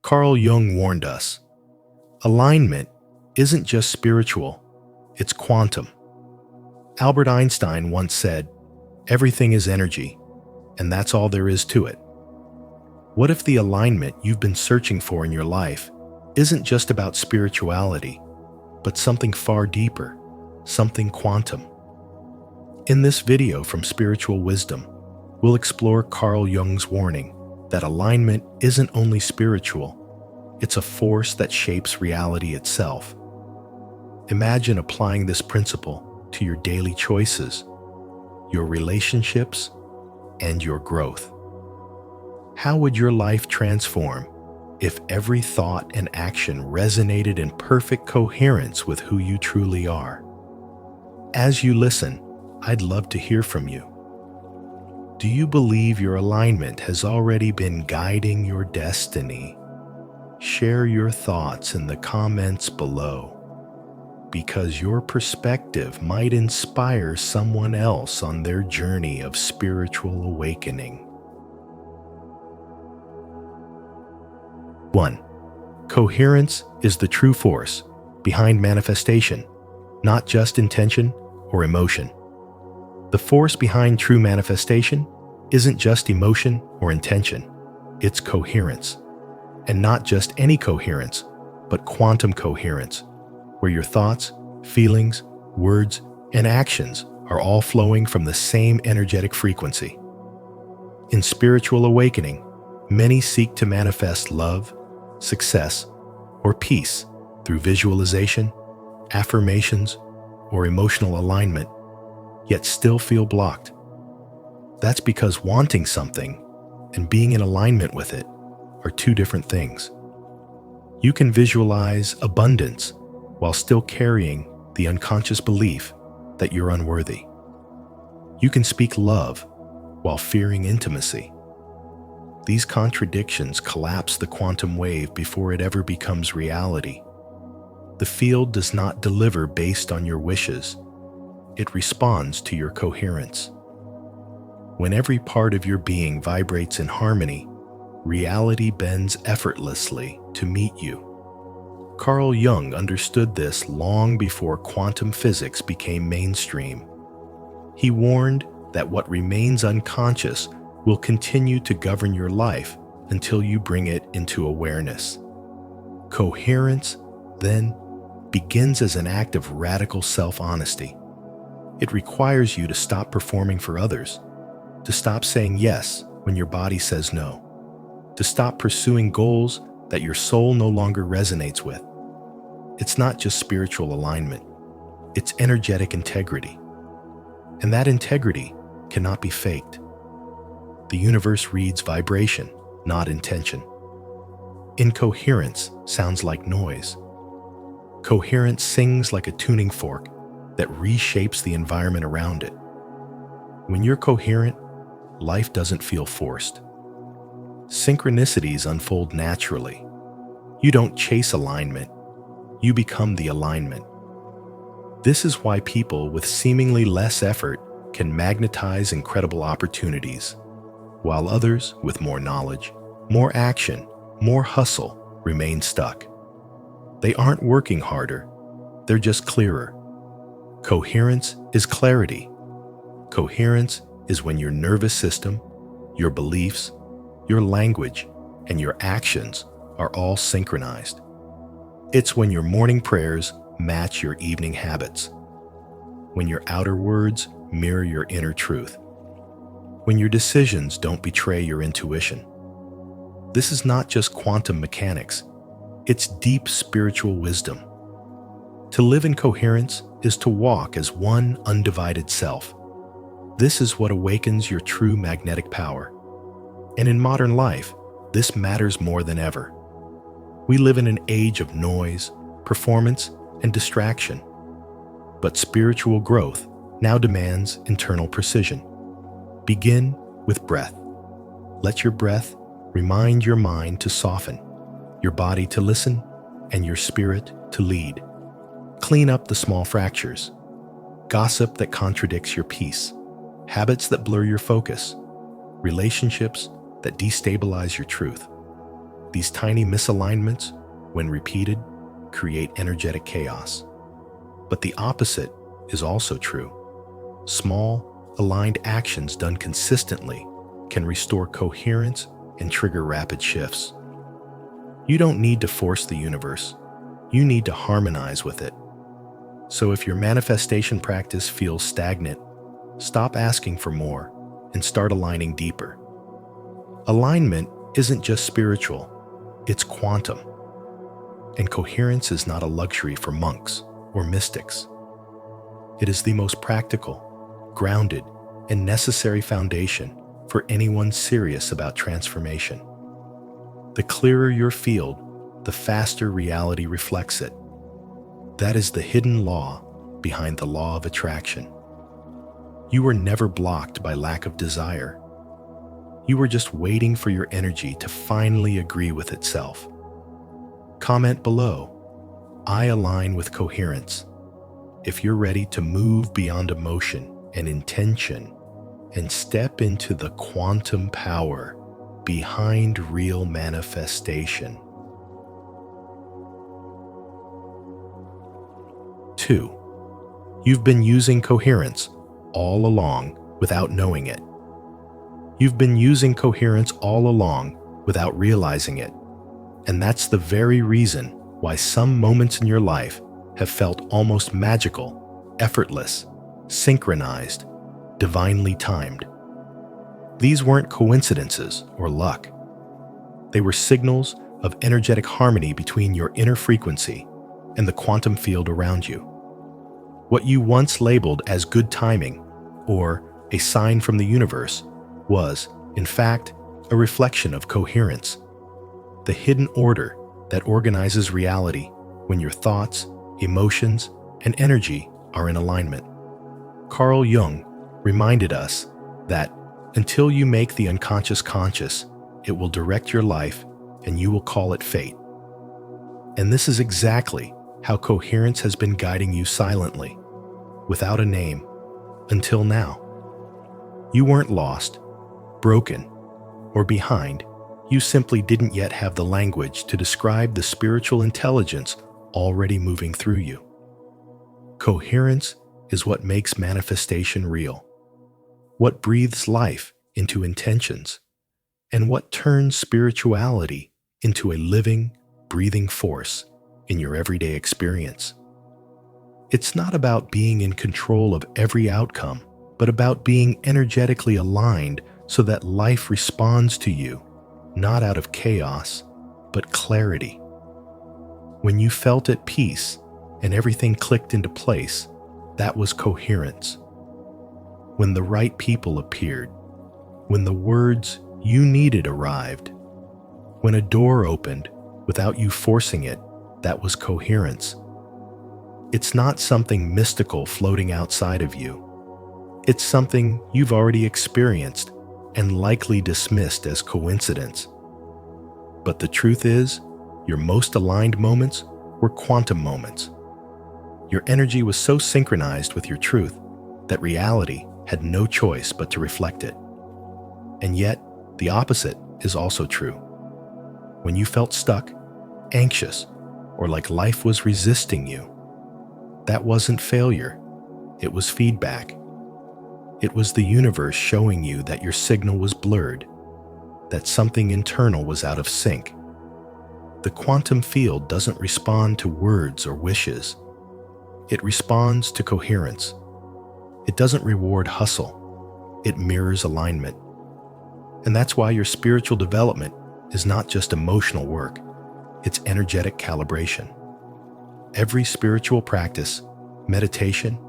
Carl Jung warned us, alignment isn't just spiritual, it's quantum. Albert Einstein once said, everything is energy, and that's all there is to it. What if the alignment you've been searching for in your life isn't just about spirituality, but something far deeper, something quantum? In this video from Spiritual Wisdom, we'll explore Carl Jung's warning that alignment isn't only spiritual, it's a force that shapes reality itself. Imagine applying this principle to your daily choices, your relationships, and your growth. How would your life transform if every thought and action resonated in perfect coherence with who you truly are? As you listen, I'd love to hear from you. Do you believe your alignment has already been guiding your destiny? Share your thoughts in the comments below, because your perspective might inspire someone else on their journey of spiritual awakening. 1. Coherence is the true force behind manifestation, not just intention or emotion. The force behind true manifestation isn't just emotion or intention, it's coherence. And not just any coherence, but quantum coherence, where your thoughts, feelings, words, and actions are all flowing from the same energetic frequency. In spiritual awakening, many seek to manifest love, success, or peace through visualization, affirmations, or emotional alignment, yet still feel blocked. That's because wanting something and being in alignment with it are two different things. You can visualize abundance while still carrying the unconscious belief that you're unworthy. You can speak love while fearing intimacy. These contradictions collapse the quantum wave before it ever becomes reality. The field does not deliver based on your wishes. It responds to your coherence. When every part of your being vibrates in harmony, reality bends effortlessly to meet you. Carl Jung understood this long before quantum physics became mainstream. He warned that what remains unconscious will continue to govern your life until you bring it into awareness. Coherence, then, begins as an act of radical self-honesty. It requires you to stop performing for others, to stop saying yes when your body says no, to stop pursuing goals that your soul no longer resonates with. It's not just spiritual alignment, it's energetic integrity. And that integrity cannot be faked. The universe reads vibration, not intention. Incoherence sounds like noise. Coherence sings like a tuning fork that reshapes the environment around it. When you're coherent, life doesn't feel forced. Synchronicities unfold naturally. You don't chase alignment, you become the alignment. This is why people with seemingly less effort can magnetize incredible opportunities, while others with more knowledge, more action, more hustle remain stuck. They aren't working harder, they're just clearer. Coherence is clarity. Coherence is when your nervous system, your beliefs, your language, and your actions are all synchronized. It's when your morning prayers match your evening habits, when your outer words mirror your inner truth, when your decisions don't betray your intuition. This is not just quantum mechanics, it's deep spiritual wisdom. To live in coherence is to walk as one undivided self. This is what awakens your true magnetic power. And in modern life, this matters more than ever. We live in an age of noise, performance, and distraction. But spiritual growth now demands internal precision. Begin with breath. Let your breath remind your mind to soften, your body to listen, and your spirit to lead. Clean up the small fractures. Gossip that contradicts your peace. Habits that blur your focus. Relationships that destabilize your truth. These tiny misalignments, when repeated, create energetic chaos. But the opposite is also true. Small, aligned actions done consistently can restore coherence and trigger rapid shifts. You don't need to force the universe. You need to harmonize with it. So if your manifestation practice feels stagnant, stop asking for more and start aligning deeper. Alignment isn't just spiritual, it's quantum. And coherence is not a luxury for monks or mystics. It is the most practical, grounded, and necessary foundation for anyone serious about transformation. The clearer your field, the faster reality reflects it. That is the hidden law behind the law of attraction. You were never blocked by lack of desire. You were just waiting for your energy to finally agree with itself. Comment below, I align with coherence, if you're ready to move beyond emotion and intention and step into the quantum power behind real manifestation. 2. You've been using coherence all along without knowing it. You've been using coherence all along without realizing it. And that's the very reason why some moments in your life have felt almost magical, effortless, synchronized, divinely timed. These weren't coincidences or luck. They were signals of energetic harmony between your inner frequency and the quantum field around you. What you once labeled as good timing or a sign from the universe was, in fact, a reflection of coherence, the hidden order that organizes reality when your thoughts, emotions, and energy are in alignment. Carl Jung reminded us that until you make the unconscious conscious, it will direct your life and you will call it fate. And this is exactly how coherence has been guiding you silently, without a name, until now. You weren't lost, broken, or behind. You simply didn't yet have the language to describe the spiritual intelligence already moving through you. Coherence is what makes manifestation real, what breathes life into intentions, and what turns spirituality into a living, breathing force in your everyday experience. It's not about being in control of every outcome, but about being energetically aligned so that life responds to you, not out of chaos, but clarity. When you felt at peace and everything clicked into place, that was coherence. When the right people appeared, when the words you needed arrived, when a door opened without you forcing it, that was coherence. It's not something mystical floating outside of you. It's something you've already experienced and likely dismissed as coincidence. But the truth is, your most aligned moments were quantum moments. Your energy was so synchronized with your truth that reality had no choice but to reflect it. And yet, the opposite is also true. When you felt stuck, anxious, or like life was resisting you, that wasn't failure. It was feedback. It was the universe showing you that your signal was blurred, that something internal was out of sync. The quantum field doesn't respond to words or wishes. It responds to coherence. It doesn't reward hustle. It mirrors alignment. And that's why your spiritual development is not just emotional work. It's energetic calibration. Every spiritual practice, meditation,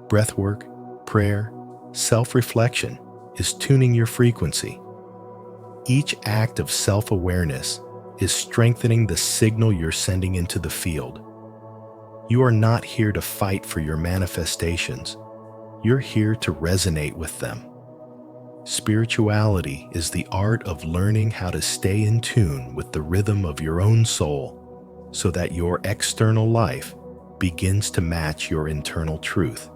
breathwork, prayer, self-reflection is tuning your frequency. Each act of self-awareness is strengthening the signal you're sending into the field. You are not here to fight for your manifestations. You're here to resonate with them. Spirituality is the art of learning how to stay in tune with the rhythm of your own soul so that your external life begins to match your internal truth.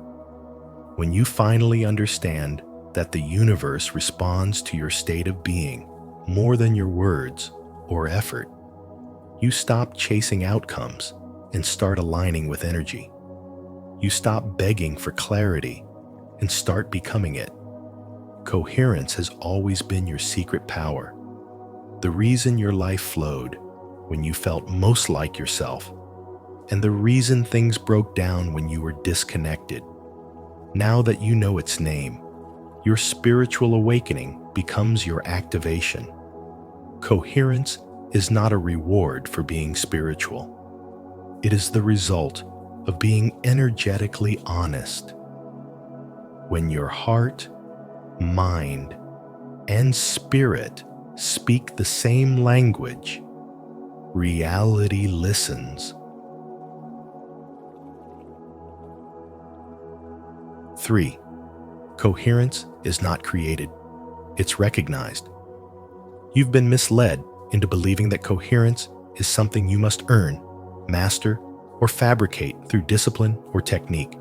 When you finally understand that the universe responds to your state of being more than your words or effort, You stop chasing outcomes and start aligning with energy. You stop begging for clarity and start becoming it. Coherence has always been your secret power, the reason your life flowed when you felt most like yourself, and the reason things broke down when you were disconnected. Now that you know its name, your spiritual awakening becomes your activation. Coherence is not a reward for being spiritual. It is the result of being energetically honest. When your heart, mind, and spirit speak the same language, reality listens. 3. Coherence is not created. It's recognized. You've been misled into believing that coherence is something you must earn, master, or fabricate through discipline or technique.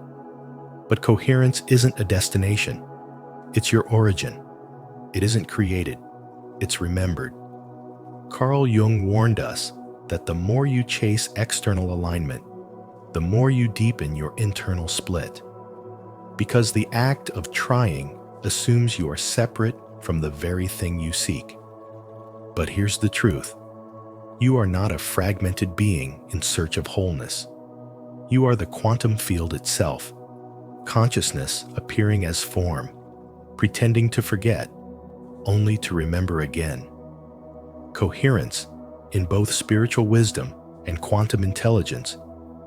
But coherence isn't a destination. It's your origin. It isn't created. It's remembered. Carl Jung warned us that the more you chase external alignment, the more you deepen your internal split. Because the act of trying assumes you are separate from the very thing you seek. But here's the truth. You are not a fragmented being in search of wholeness. You are the quantum field itself, consciousness appearing as form, pretending to forget, only to remember again. Coherence, in both spiritual wisdom and quantum intelligence,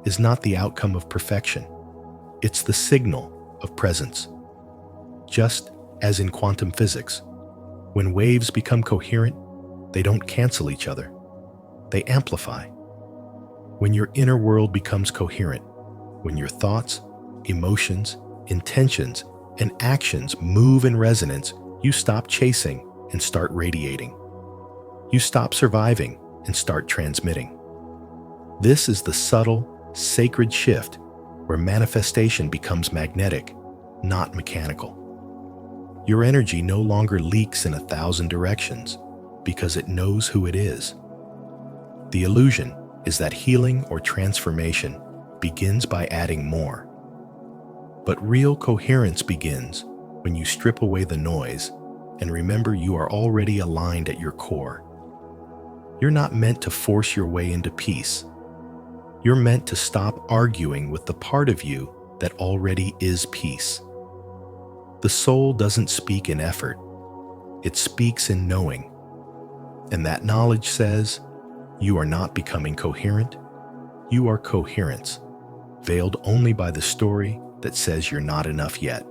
is not the outcome of perfection. It's the signal of presence. Just as in quantum physics, when waves become coherent, they don't cancel each other. They amplify. When your inner world becomes coherent, when your thoughts, emotions, intentions, and actions move in resonance, you stop chasing and start radiating. You stop surviving and start transmitting. This is the subtle, sacred shift where manifestation becomes magnetic, not mechanical. Your energy no longer leaks in 1,000 directions because it knows who it is. The illusion is that healing or transformation begins by adding more. But real coherence begins when you strip away the noise and remember you are already aligned at your core. You're not meant to force your way into peace. You're meant to stop arguing with the part of you that already is peace. The soul doesn't speak in effort. It speaks in knowing. And that knowledge says, you are not becoming coherent. You are coherence, veiled only by the story that says you're not enough yet.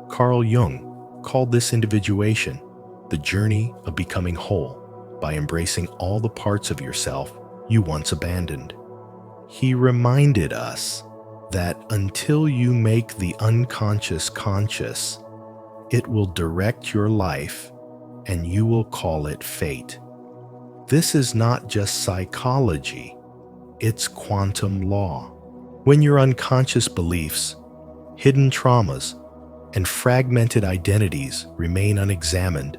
Carl Jung called this individuation the journey of becoming whole by embracing all the parts of yourself you once abandoned. He reminded us that until you make the unconscious conscious, it will direct your life and you will call it fate. This is not just psychology, it's quantum law. When your unconscious beliefs, hidden traumas, and fragmented identities remain unexamined,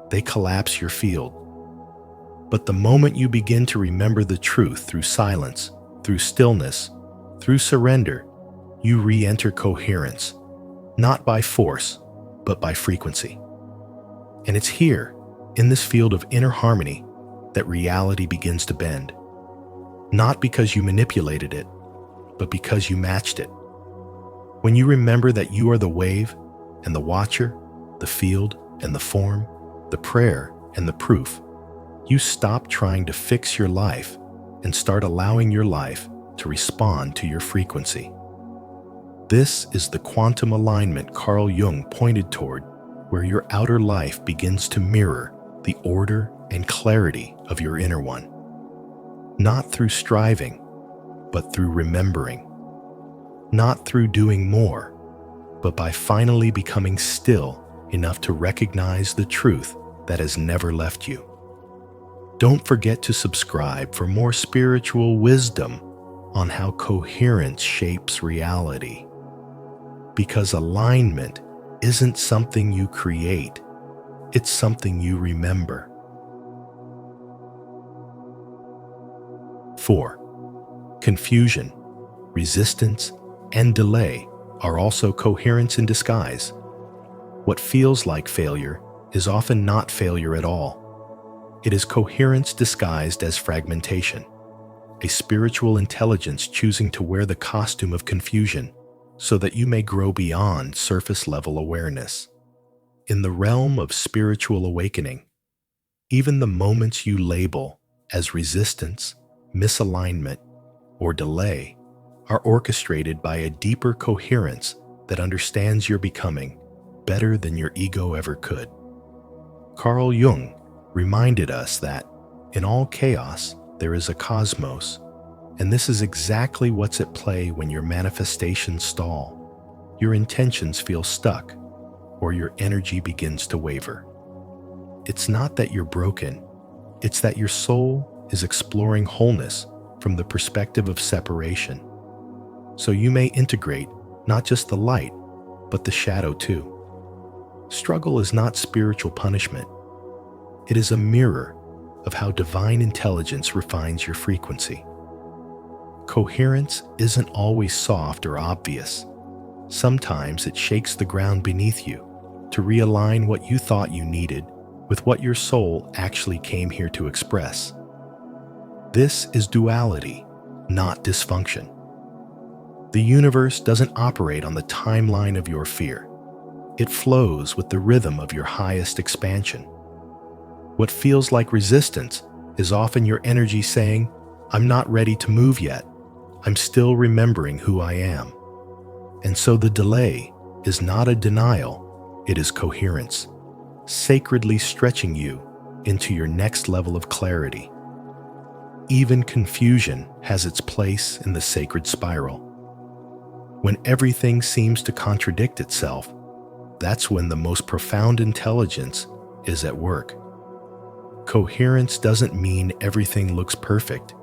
they collapse your field. But the moment you begin to remember the truth through silence, through stillness, through surrender, you re-enter coherence, not by force, but by frequency. And it's here, in this field of inner harmony, that reality begins to bend. Not because you manipulated it, but because you matched it. When you remember that you are the wave and the watcher, the field and the form, the prayer and the proof, you stop trying to fix your life and start allowing your life to respond to your frequency. This is the quantum alignment Carl Jung pointed toward, where your outer life begins to mirror the order and clarity of your inner one. Not through striving, but through remembering. Not through doing more, but by finally becoming still enough to recognize the truth that has never left you. Don't forget to subscribe for more spiritual wisdom on how coherence shapes reality. Because alignment isn't something you create, it's something you remember. 4. Confusion, resistance, and delay are also coherence in disguise. What feels like failure is often not failure at all. It is coherence disguised as fragmentation, a spiritual intelligence choosing to wear the costume of confusion so that you may grow beyond surface-level awareness. In the realm of spiritual awakening, even the moments you label as resistance, misalignment, or delay are orchestrated by a deeper coherence that understands your becoming better than your ego ever could. Carl Jung reminded us that in all chaos there is a cosmos, and this is exactly what's at play when your manifestations stall, your intentions feel stuck, or your energy begins to waver. It's not that you're broken, it's that your soul is exploring wholeness from the perspective of separation. So you may integrate not just the light, but the shadow too. Struggle is not spiritual punishment. It is a mirror of how divine intelligence refines your frequency. Coherence isn't always soft or obvious. Sometimes it shakes the ground beneath you to realign what you thought you needed with what your soul actually came here to express. This is duality, not dysfunction. The universe doesn't operate on the timeline of your fear. It flows with the rhythm of your highest expansion. What feels like resistance is often your energy saying, "I'm not ready to move yet. I'm still remembering who I am." And so the delay is not a denial, it is coherence, sacredly stretching you into your next level of clarity. Even confusion has its place in the sacred spiral. When everything seems to contradict itself, that's when the most profound intelligence is at work. Coherence doesn't mean everything looks perfect.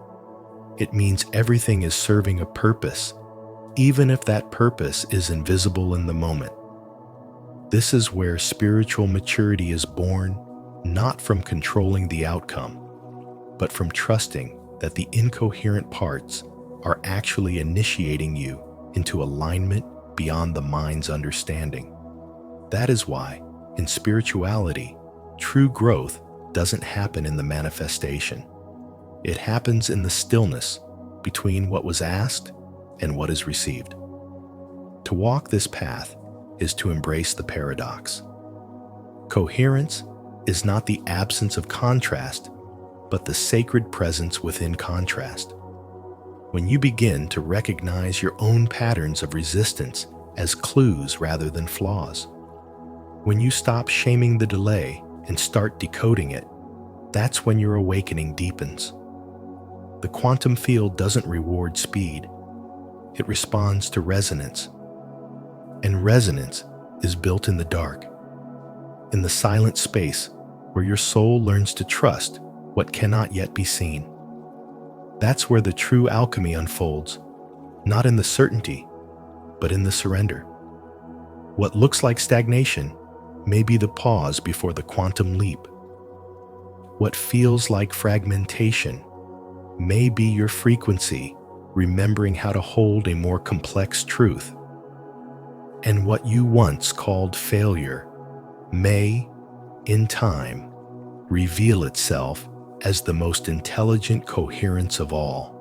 It means everything is serving a purpose, even if that purpose is invisible in the moment. This is where spiritual maturity is born, not from controlling the outcome, but from trusting that the incoherent parts are actually initiating you into alignment beyond the mind's understanding. That is why, in spirituality, true growth doesn't happen in the manifestation. It happens in the stillness between what was asked and what is received. To walk this path is to embrace the paradox. Coherence is not the absence of contrast, but the sacred presence within contrast. When you begin to recognize your own patterns of resistance as clues rather than flaws, when you stop shaming the delay and start decoding it, that's when your awakening deepens. The quantum field doesn't reward speed. It responds to resonance. And resonance is built in the dark, in the silent space where your soul learns to trust what cannot yet be seen. That's where the true alchemy unfolds, not in the certainty, but in the surrender. What looks like stagnation may be the pause before the quantum leap. What feels like fragmentation may be your frequency remembering how to hold a more complex truth. And what you once called failure may, in time, reveal itself as the most intelligent coherence of all.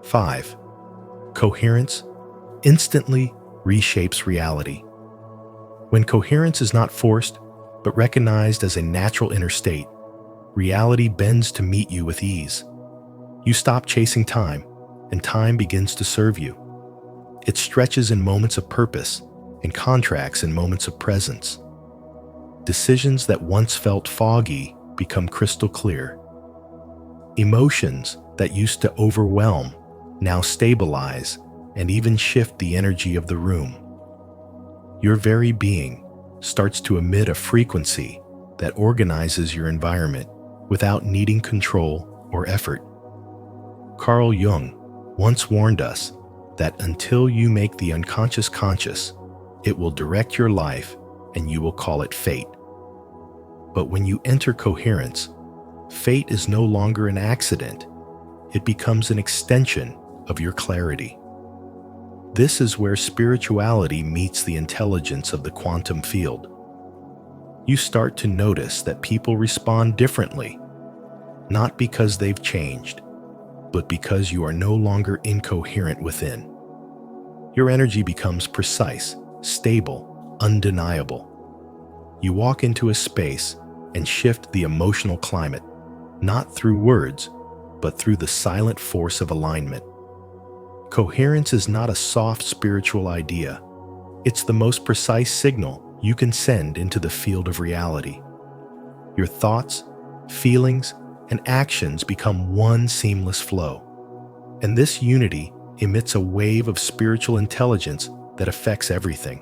5. Coherence instantly reshapes reality. When coherence is not forced, but recognized as a natural inner state, reality bends to meet you with ease. You stop chasing time, and time begins to serve you. It stretches in moments of purpose and contracts in moments of presence. Decisions that once felt foggy become crystal clear. Emotions that used to overwhelm now stabilize and even shift the energy of the room. Your very being starts to emit a frequency that organizes your environment without needing control or effort. Carl Jung once warned us that until you make the unconscious conscious, it will direct your life and you will call it fate. But when you enter coherence, Fate is no longer an accident. It becomes an extension of your clarity. This is where spirituality meets the intelligence of the quantum field. You start to notice that people respond differently, not because they've changed, but because you are no longer incoherent within. Your energy becomes precise, stable, undeniable. You walk into a space and shift the emotional climate, not through words, but through the silent force of alignment. Coherence is not a soft spiritual idea. It's the most precise signal you can send into the field of reality. Your thoughts, feelings, and actions become one seamless flow. And this unity emits a wave of spiritual intelligence that affects everything.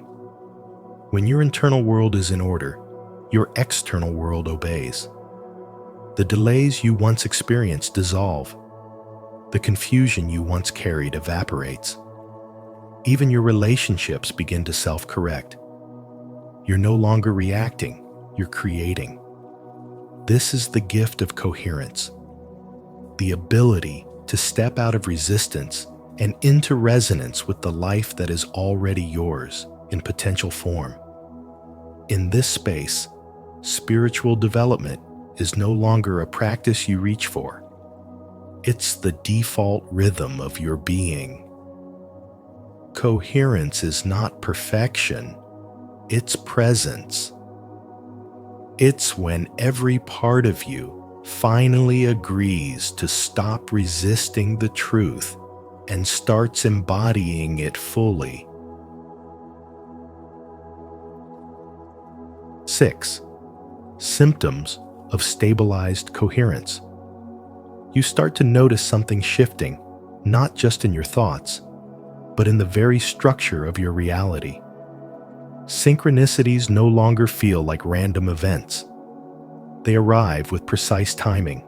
When your internal world is in order, your external world obeys. The delays you once experienced dissolve. The confusion you once carried evaporates. Even your relationships begin to self-correct. You're no longer reacting, you're creating. This is the gift of coherence, the ability to step out of resistance and into resonance with the life that is already yours in potential form. In this space, spiritual development is no longer a practice you reach for. It's the default rhythm of your being. Coherence is not perfection, it's presence. It's when every part of you finally agrees to stop resisting the truth and starts embodying it fully. 6. Symptoms of stabilized coherence. You start to notice something shifting, not just in your thoughts, but in the very structure of your reality. Synchronicities no longer feel like random events. They arrive with precise timing,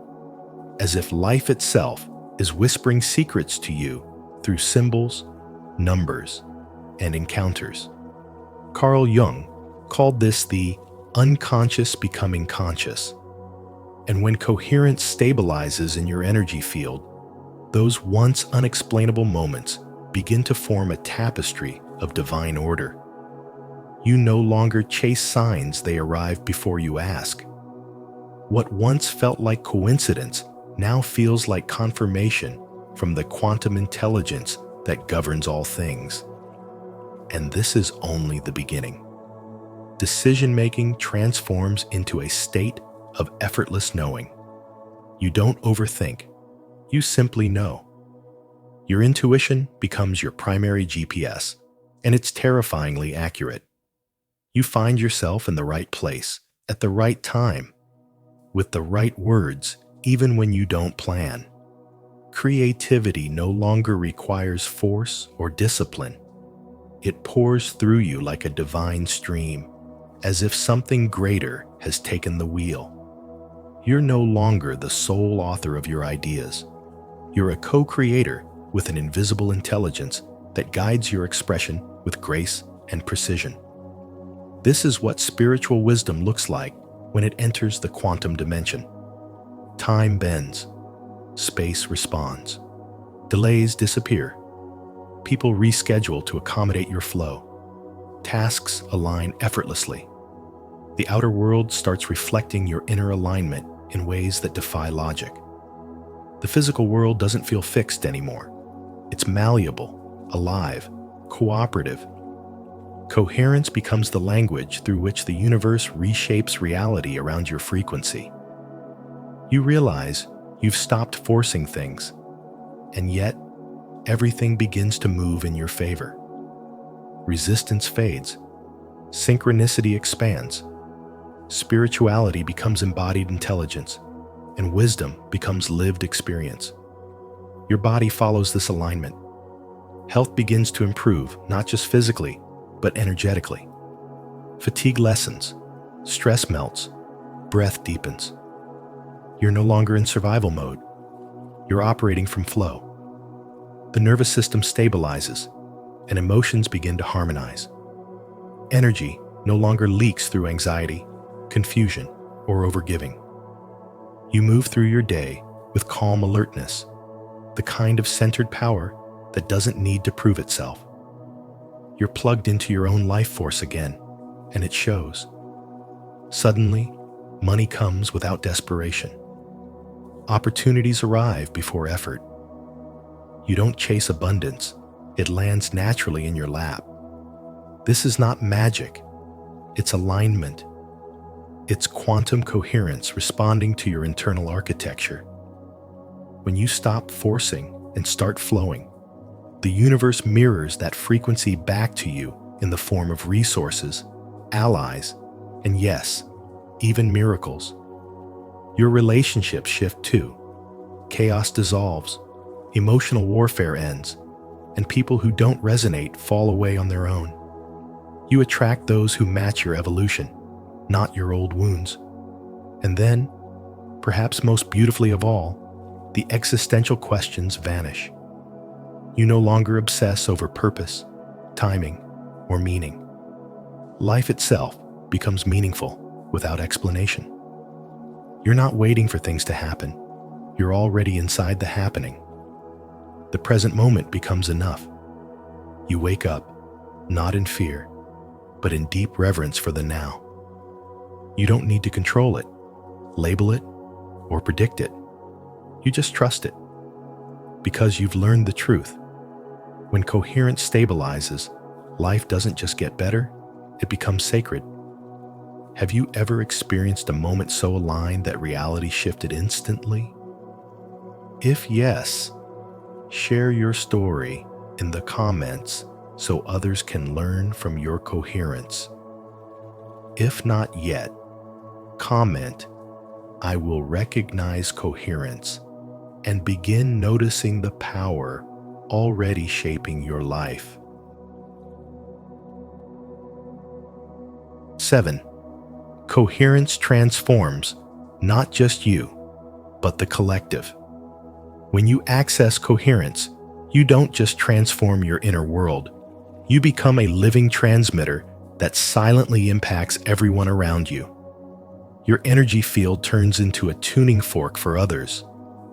as if life itself is whispering secrets to you through symbols, numbers, and encounters. Carl Jung called this the unconscious becoming conscious. And when coherence stabilizes in your energy field, those once unexplainable moments begin to form a tapestry of divine order. You no longer chase signs, they arrive before you ask. What once felt like coincidence now feels like confirmation from the quantum intelligence that governs all things. And this is only the beginning. Decision-making transforms into a state of effortless knowing. You don't overthink, you simply know. Your intuition becomes your primary GPS, and it's terrifyingly accurate. You find yourself in the right place, at the right time, with the right words, even when you don't plan. Creativity no longer requires force or discipline. It pours through you like a divine stream, as if something greater has taken the wheel. You're no longer the sole author of your ideas. You're a co-creator with an invisible intelligence that guides your expression with grace and precision. This is what spiritual wisdom looks like when it enters the quantum dimension. Time bends. Space responds. Delays disappear. People reschedule to accommodate your flow. Tasks align effortlessly. The outer world starts reflecting your inner alignment in ways that defy logic. The physical world doesn't feel fixed anymore. It's malleable, alive, cooperative. Coherence becomes the language through which the universe reshapes reality around your frequency. You realize you've stopped forcing things, and yet everything begins to move in your favor. Resistance fades. Synchronicity expands. Spirituality becomes embodied intelligence, and wisdom becomes lived experience. Your body follows this alignment. Health begins to improve, not just physically, but energetically. Fatigue lessens, stress melts, breath deepens. You're no longer in survival mode. You're operating from flow. The nervous system stabilizes, and emotions begin to harmonize. Energy no longer leaks through anxiety, confusion, or overgiving. You move through your day with calm alertness, the kind of centered power that doesn't need to prove itself. You're plugged into your own life force again, and it shows. Suddenly, money comes without desperation. Opportunities arrive before effort. You don't chase abundance, it lands naturally in your lap. This is not magic, it's alignment. It's quantum coherence responding to your internal architecture. When you stop forcing and start flowing, the universe mirrors that frequency back to you in the form of resources, allies, and yes, even miracles. Your relationships shift too. Chaos dissolves, emotional warfare ends, and people who don't resonate fall away on their own. You attract those who match your evolution, not your old wounds. And then, perhaps most beautifully of all, the existential questions vanish. You no longer obsess over purpose, timing, or meaning. Life itself becomes meaningful without explanation. You're not waiting for things to happen. You're already inside the happening. The present moment becomes enough. You wake up, not in fear, but in deep reverence for the now. You don't need to control it, label it, or predict it. You just trust it. Because you've learned the truth. When coherence stabilizes, life doesn't just get better, it becomes sacred. Have you ever experienced a moment so aligned that reality shifted instantly? If yes, share your story in the comments so others can learn from your coherence. If not yet, comment, "I will recognize coherence," and begin noticing the power already shaping your life. 7. Coherence transforms not just you, but the collective. When you access coherence, you don't just transform your inner world. You become a living transmitter that silently impacts everyone around you. Your energy field turns into a tuning fork for others,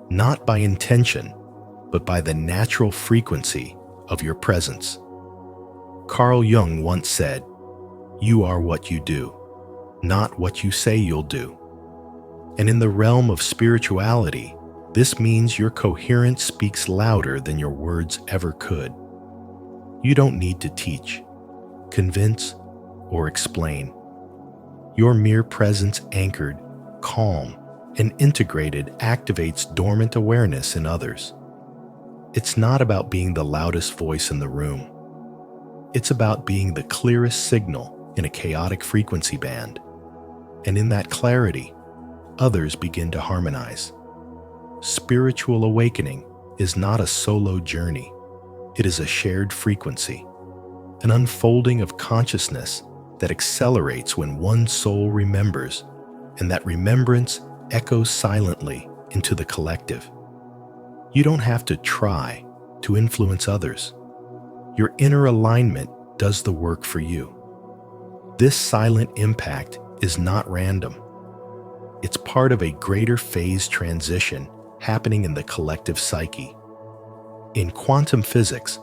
not by intention, but by the natural frequency of your presence. Carl Jung once said, "You are what you do, not what you say you'll do." And in the realm of spirituality, this means your coherence speaks louder than your words ever could. You don't need to teach, convince, or explain. Your mere presence anchored, calm, and integrated activates dormant awareness in others. It's not about being the loudest voice in the room. It's about being the clearest signal in a chaotic frequency band. And in that clarity, others begin to harmonize. Spiritual awakening is not a solo journey. It is a shared frequency, an unfolding of consciousness that accelerates when one soul remembers, and that remembrance echoes silently into the collective. You don't have to try to influence others. Your inner alignment does the work for you. This silent impact is not random. It's part of a greater phase transition happening in the collective psyche. In quantum physics,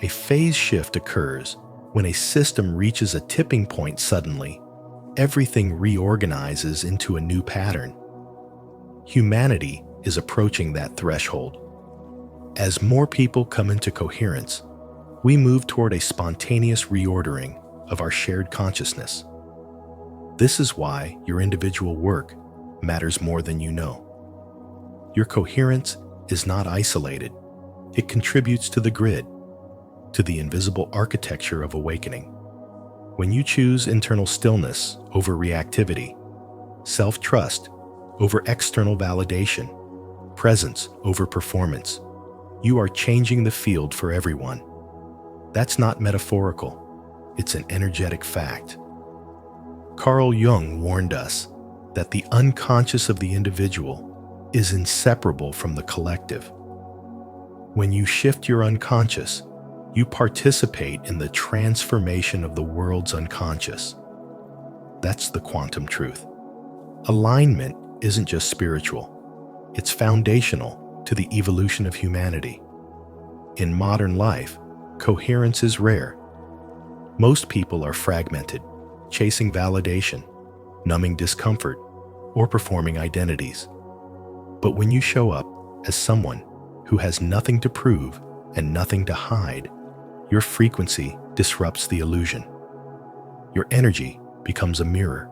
a phase shift occurs when a system reaches a tipping point suddenly. Everything reorganizes into a new pattern. Humanity is approaching that threshold. As more people come into coherence, we move toward a spontaneous reordering of our shared consciousness. This is why your individual work matters more than you know. Your coherence is not isolated. It contributes to the grid, to the invisible architecture of awakening. When you choose internal stillness over reactivity, self-trust over external validation, presence over performance, you are changing the field for everyone. That's not metaphorical. It's an energetic fact. Carl Jung warned us that the unconscious of the individual is inseparable from the collective. When you shift your unconscious, you participate in the transformation of the world's unconscious. That's the quantum truth. Alignment isn't just spiritual, It's foundational to the evolution of humanity. In modern life, coherence is rare. Most people are fragmented, chasing validation, numbing discomfort, or performing identities. But when you show up as someone who has nothing to prove and nothing to hide, your frequency disrupts the illusion. Your energy becomes a mirror,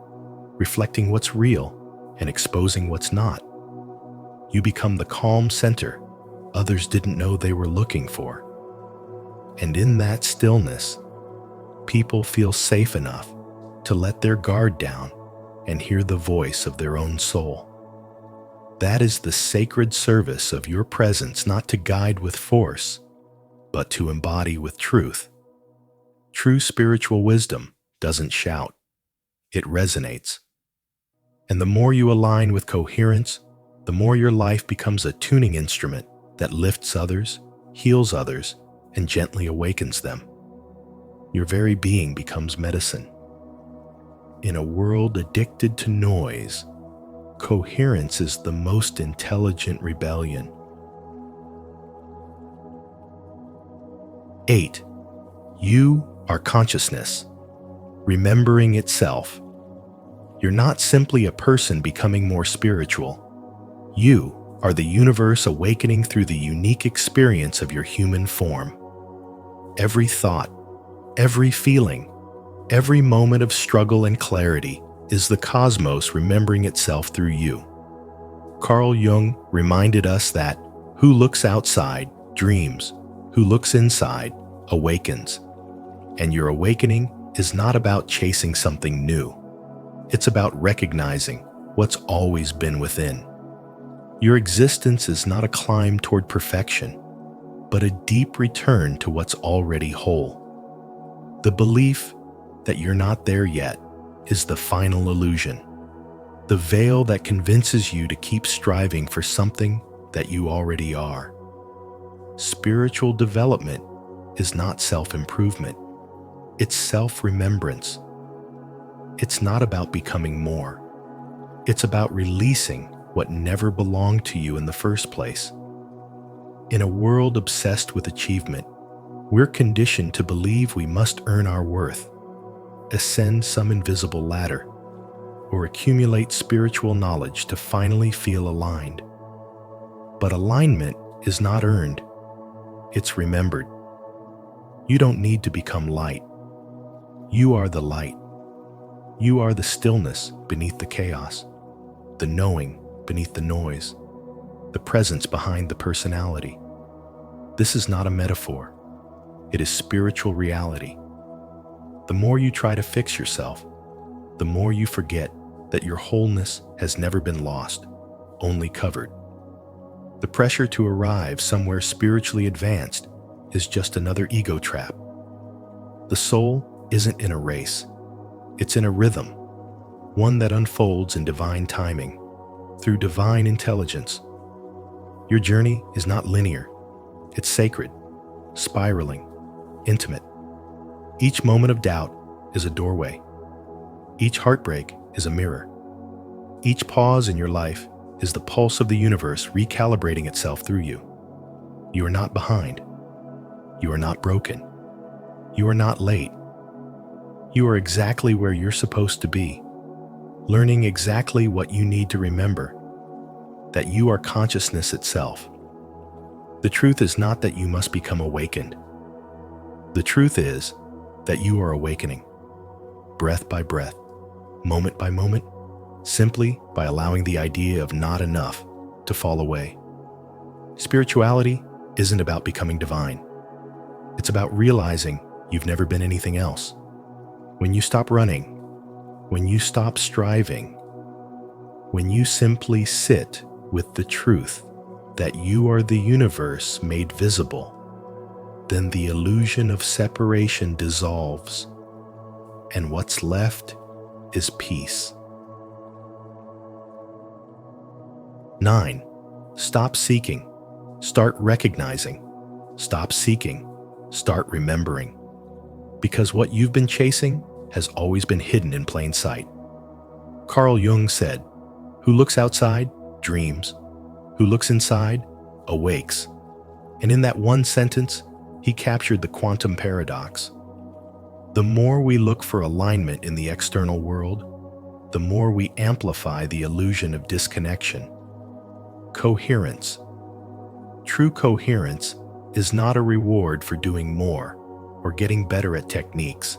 reflecting what's real and exposing what's not. You become the calm center others didn't know they were looking for. And in that stillness, people feel safe enough to let their guard down and hear the voice of their own soul. That is the sacred service of your presence, not to guide with force, but to embody with truth. True spiritual wisdom doesn't shout, it resonates. And the more you align with coherence, the more your life becomes a tuning instrument that lifts others, heals others, and gently awakens them. Your very being becomes medicine. In a world addicted to noise, coherence is the most intelligent rebellion. 8. You are consciousness, remembering itself. You're not simply a person becoming more spiritual. You are the universe awakening through the unique experience of your human form. Every thought, every feeling, every moment of struggle and clarity is the cosmos remembering itself through you. Carl Jung reminded us that who looks outside dreams, who looks inside awakens. And your awakening is not about chasing something new. It's about recognizing what's always been within. Your existence is not a climb toward perfection, but a deep return to what's already whole. The belief that you're not there yet is the final illusion, the veil that convinces you to keep striving for something that you already are. Spiritual development is not self-improvement, it's self-remembrance. It's not about becoming more. It's about releasing what never belonged to you in the first place. In a world obsessed with achievement, we're conditioned to believe we must earn our worth, ascend some invisible ladder, or accumulate spiritual knowledge to finally feel aligned. But alignment is not earned, it's remembered. You don't need to become light. You are the light. You are the stillness beneath the chaos, the knowing beneath the noise, the presence behind the personality. This is not a metaphor. It is spiritual reality. The more you try to fix yourself, the more you forget that your wholeness has never been lost, only covered. The pressure to arrive somewhere spiritually advanced is just another ego trap. The soul isn't in a race. It's in a rhythm, one that unfolds in divine timing, through divine intelligence. Your journey is not linear. It's sacred, spiraling, intimate. Each moment of doubt is a doorway. Each heartbreak is a mirror. Each pause in your life is the pulse of the universe recalibrating itself through you. You are not behind. You are not broken. You are not late. You are exactly where you're supposed to be, learning exactly what you need to remember, that you are consciousness itself. The truth is not that you must become awakened. The truth is that you are awakening, breath by breath, moment by moment, simply by allowing the idea of not enough to fall away. Spirituality isn't about becoming divine. It's about realizing you've never been anything else. When you stop running, when you stop striving, when you simply sit with the truth that you are the universe made visible, then the illusion of separation dissolves, and what's left is peace. 9. Stop seeking. Start recognizing. Stop seeking. Start remembering. Because what you've been chasing has always been hidden in plain sight. Carl Jung said, "Who looks outside dreams. who looks inside, awakes. And in that one sentence, he captured the quantum paradox. The more we look for alignment in the external world, the more we amplify the illusion of disconnection. Coherence. True coherence is not a reward for doing more or getting better at techniques.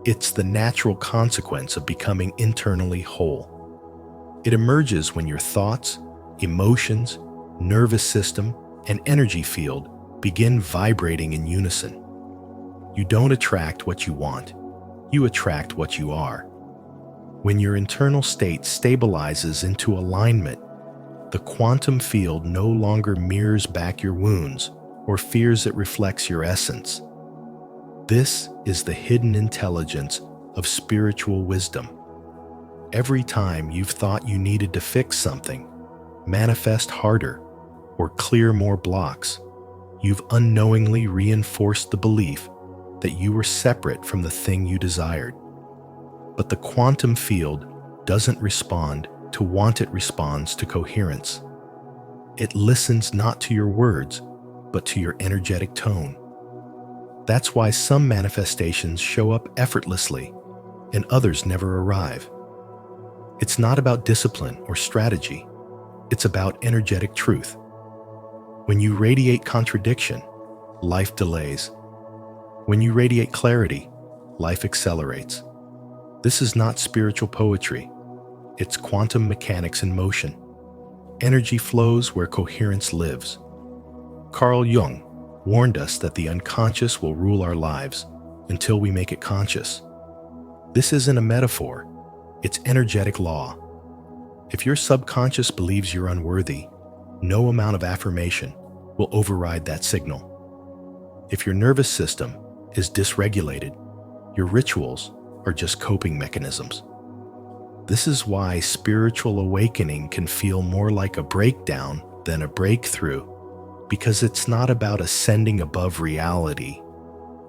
It's the natural consequence of becoming internally whole. It emerges when your thoughts, emotions, nervous system, and energy field begin vibrating in unison. You don't attract what you want, you attract what you are. When your internal state stabilizes into alignment, the quantum field no longer mirrors back your wounds or fears it reflects your essence. This is the hidden intelligence of spiritual wisdom. Every time you've thought you needed to fix something, manifest harder, or clear more blocks, you've unknowingly reinforced the belief that you were separate from the thing you desired. But the quantum field doesn't respond to want, it responds to coherence. It listens not to your words, but to your energetic tone. That's why some manifestations show up effortlessly and others never arrive. It's not about discipline or strategy. It's about energetic truth. When you radiate contradiction, life delays. When you radiate clarity, life accelerates. This is not spiritual poetry. It's quantum mechanics in motion. Energy flows where coherence lives. Carl Jung warned us that the unconscious will rule our lives until we make it conscious. This isn't a metaphor, it's energetic law. If your subconscious believes you're unworthy, no amount of affirmation will override that signal. If your nervous system is dysregulated, your rituals are just coping mechanisms. This is why spiritual awakening can feel more like a breakdown than a breakthrough, because it's not about ascending above reality.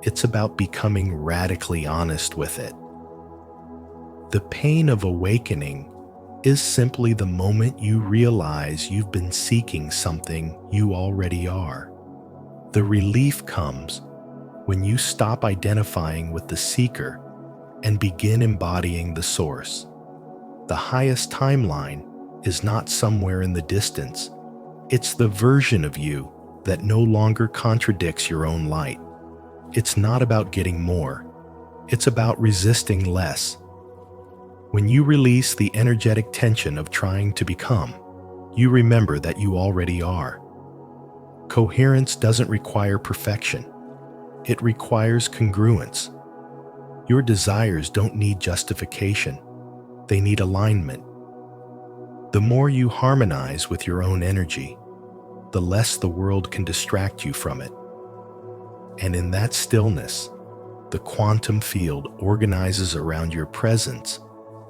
It's about becoming radically honest with it. The pain of awakening is simply the moment you realize you've been seeking something you already are. The relief comes when you stop identifying with the seeker and begin embodying the source. The highest timeline is not somewhere in the distance. It's the version of you that no longer contradicts your own light. It's not about getting more. It's about resisting less. When you release the energetic tension of trying to become, you remember that you already are. Coherence doesn't require perfection. It requires congruence. Your desires don't need justification. They need alignment. The more you harmonize with your own energy, the less the world can distract you from it. And in that stillness, the quantum field organizes around your presence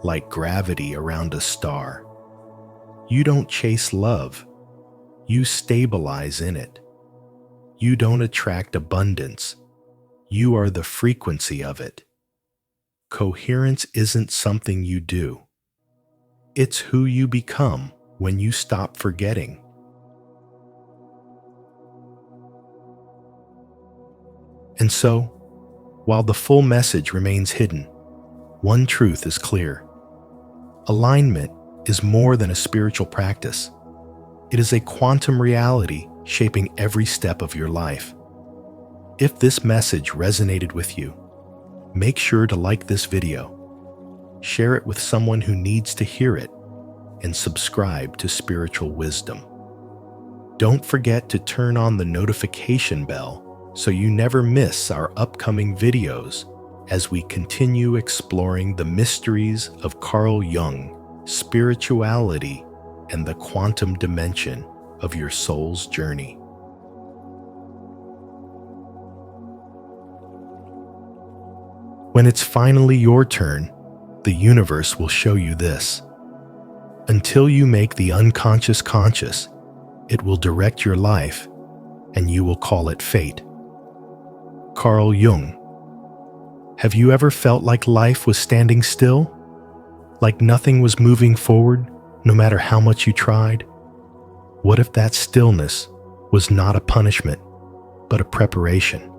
like gravity around a star. You don't chase love, you stabilize in it. You don't attract abundance, you are the frequency of it. Coherence isn't something you do. It's who you become when you stop forgetting. And so, while the full message remains hidden, one truth is clear. Alignment is more than a spiritual practice. It is a quantum reality shaping every step of your life. If this message resonated with you, make sure to like this video, share it with someone who needs to hear it, and subscribe to Spiritual Wisdom. Don't forget to turn on the notification bell so you never miss our upcoming videos as we continue exploring the mysteries of Carl Jung, spirituality, and the quantum dimension of your soul's journey. When it's finally your turn, the universe will show you this. Until you make the unconscious conscious, it will direct your life, and you will call it fate. Carl Jung. Have you ever felt like life was standing still? Like nothing was moving forward, no matter how much you tried? What if that stillness was not a punishment, but a preparation?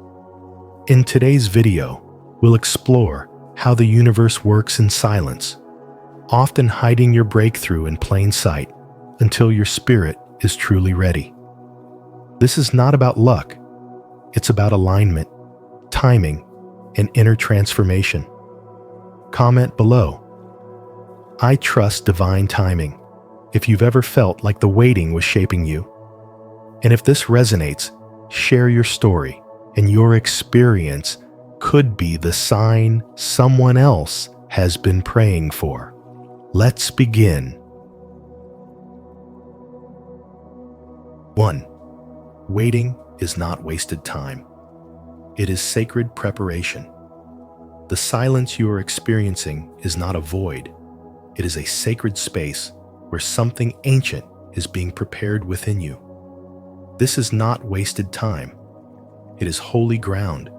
In today's video, we'll explore how the universe works in silence, often hiding your breakthrough in plain sight until your spirit is truly ready. This is not about luck. It's about alignment, timing, and inner transformation. Comment below. I trust divine timing if you've ever felt like the waiting was shaping you. And if this resonates, share your story, and your experience could be the sign someone else has been praying for. Let's begin. 1. Waiting is not wasted time. It is sacred preparation. The silence you are experiencing is not a void. It is a sacred space where something ancient is being prepared within you. This is not wasted time. It is holy ground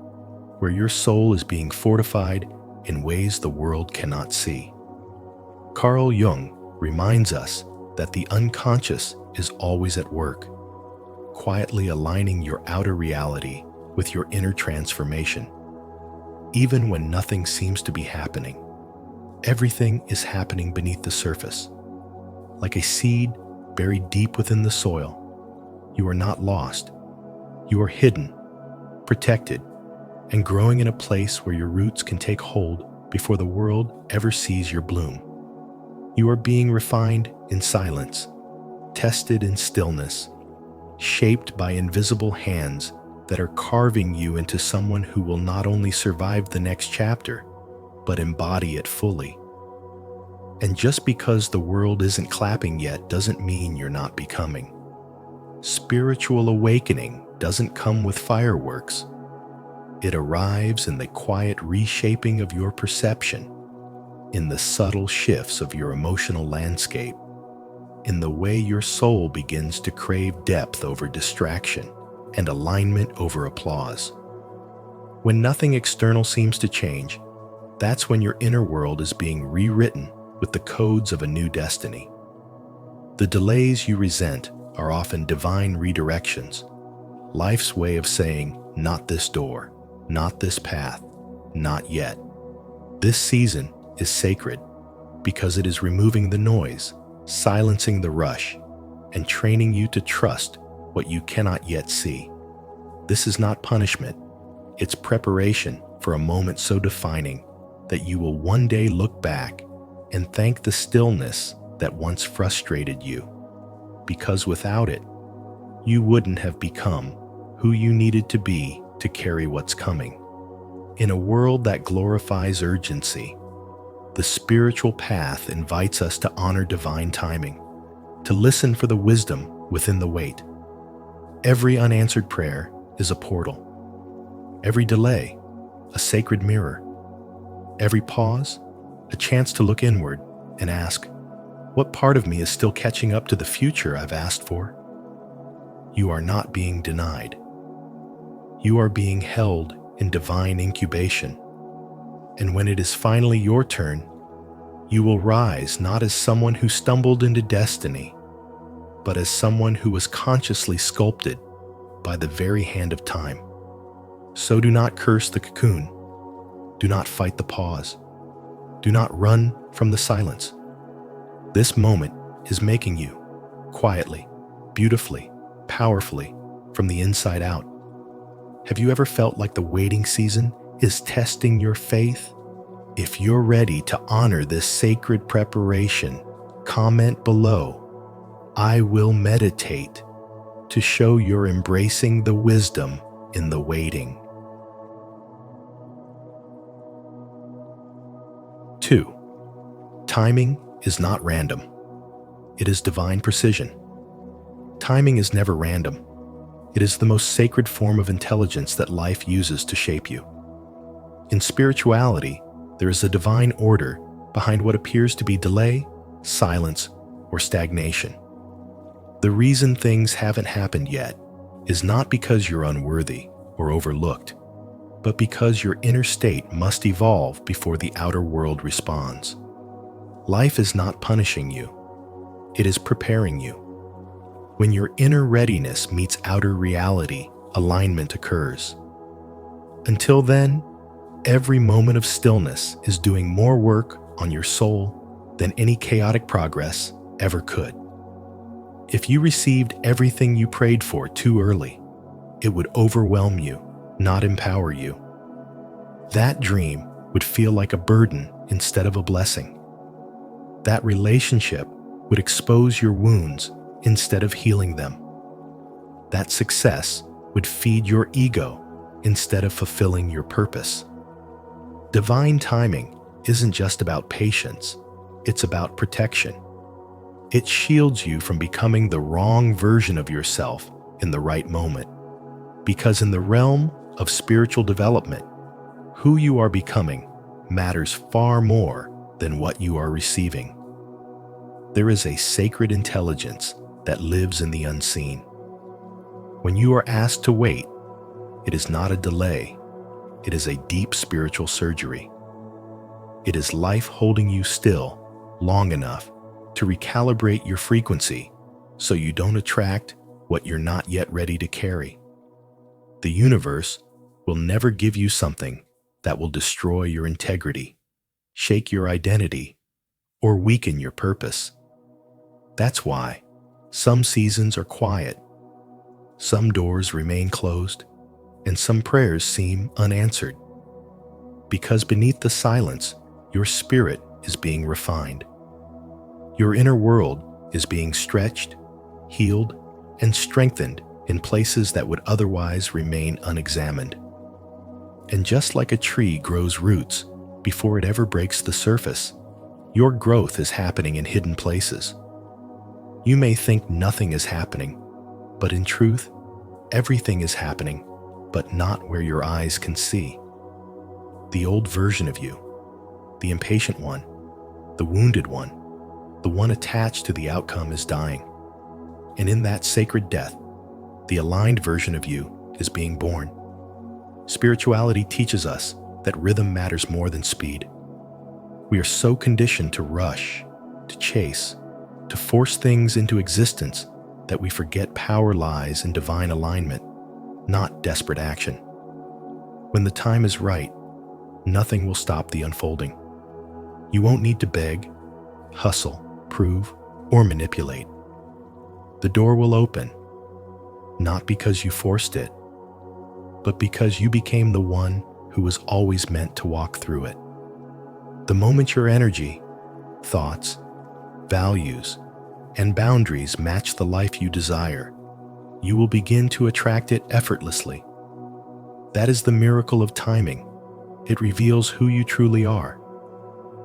where your soul is being fortified in ways the world cannot see. Carl Jung reminds us that the unconscious is always at work, quietly aligning your outer reality with your inner transformation. Even when nothing seems to be happening, everything is happening beneath the surface. Like a seed buried deep within the soil, you are not lost. You are hidden, protected, and growing in a place where your roots can take hold before the world ever sees your bloom. You are being refined in silence, tested in stillness, shaped by invisible hands that are carving you into someone who will not only survive the next chapter, but embody it fully. And just because the world isn't clapping yet doesn't mean you're not becoming. Spiritual awakening doesn't come with fireworks. It arrives in the quiet reshaping of your perception, in the subtle shifts of your emotional landscape, in the way your soul begins to crave depth over distraction and alignment over applause. When nothing external seems to change, that's when your inner world is being rewritten with the codes of a new destiny. The delays you resent are often divine redirections, life's way of saying, not this door, not this path, not yet. This season is sacred because it is removing the noise, silencing the rush, and training you to trust what you cannot yet see. This is not punishment. It's preparation for a moment so defining that you will one day look back and thank the stillness that once frustrated you, because without it, you wouldn't have become who you needed to be to carry what's coming. In a world that glorifies urgency, the spiritual path invites us to honor divine timing, to listen for the wisdom within the wait. Every unanswered prayer is a portal. Every delay, a sacred mirror. Every pause, a chance to look inward and ask, what part of me is still catching up to the future I've asked for? You are not being denied. You are being held in divine incubation. And when it is finally your turn, you will rise not as someone who stumbled into destiny, but as someone who was consciously sculpted by the very hand of time. So do not curse the cocoon. Do not fight the pause. Do not run from the silence. This moment is making you, quietly, beautifully, powerfully, from the inside out. Have you ever felt like the waiting season is testing your faith? If you're ready to honor this sacred preparation, comment below. I will meditate to show you're embracing the wisdom in the waiting. 2. Timing is not random. It is divine precision. Timing is never random. It is the most sacred form of intelligence that life uses to shape you. In spirituality, there is a divine order behind what appears to be delay, silence, or stagnation. The reason things haven't happened yet is not because you're unworthy or overlooked, but because your inner state must evolve before the outer world responds. Life is not punishing you. It is preparing you. When your inner readiness meets outer reality, alignment occurs. Until then, every moment of stillness is doing more work on your soul than any chaotic progress ever could. If you received everything you prayed for too early, it would overwhelm you, not empower you. That dream would feel like a burden instead of a blessing. That relationship would expose your wounds instead of healing them. That success would feed your ego instead of fulfilling your purpose. Divine timing isn't just about patience, it's about protection. It shields you from becoming the wrong version of yourself in the right moment. Because in the realm of spiritual development, who you are becoming matters far more than what you are receiving. There is a sacred intelligence that lives in the unseen. When you are asked to wait, it is not a delay, it is a deep spiritual surgery. It is life holding you still long enough to recalibrate your frequency so you don't attract what you're not yet ready to carry. The universe will never give you something that will destroy your integrity, shake your identity, or weaken your purpose. That's why some seasons are quiet, some doors remain closed, and some prayers seem unanswered. Because beneath the silence, your spirit is being refined. Your inner world is being stretched, healed, and strengthened in places that would otherwise remain unexamined. And just like a tree grows roots before it ever breaks the surface, your growth is happening in hidden places. You may think nothing is happening, but in truth, everything is happening, but not where your eyes can see. The old version of you, the impatient one, the wounded one, the one attached to the outcome is dying. And in that sacred death, the aligned version of you is being born. Spirituality teaches us that rhythm matters more than speed. We are so conditioned to rush, to chase, to force things into existence that we forget power lies in divine alignment, not desperate action. When the time is right, nothing will stop the unfolding. You won't need to beg, hustle, prove, or manipulate. The door will open, not because you forced it, but because you became the one who was always meant to walk through it. The moment your energy, thoughts, values, and boundaries match the life you desire, you will begin to attract it effortlessly. That is the miracle of timing. It reveals who you truly are.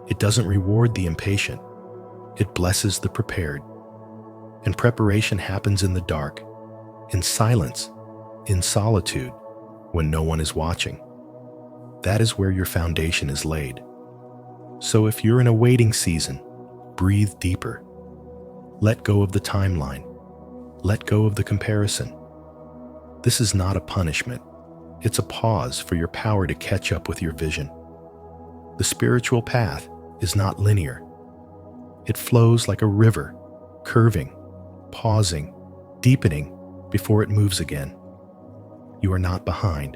It doesn't reward the impatient. It blesses the prepared. And preparation happens in the dark, in silence, in solitude, when no one is watching. That is where your foundation is laid. So if you're in a waiting season, breathe deeper. Let go of the timeline. Let go of the comparison. This is not a punishment. It's a pause for your power to catch up with your vision. The spiritual path is not linear. It flows like a river, curving, pausing, deepening before it moves again. You are not behind.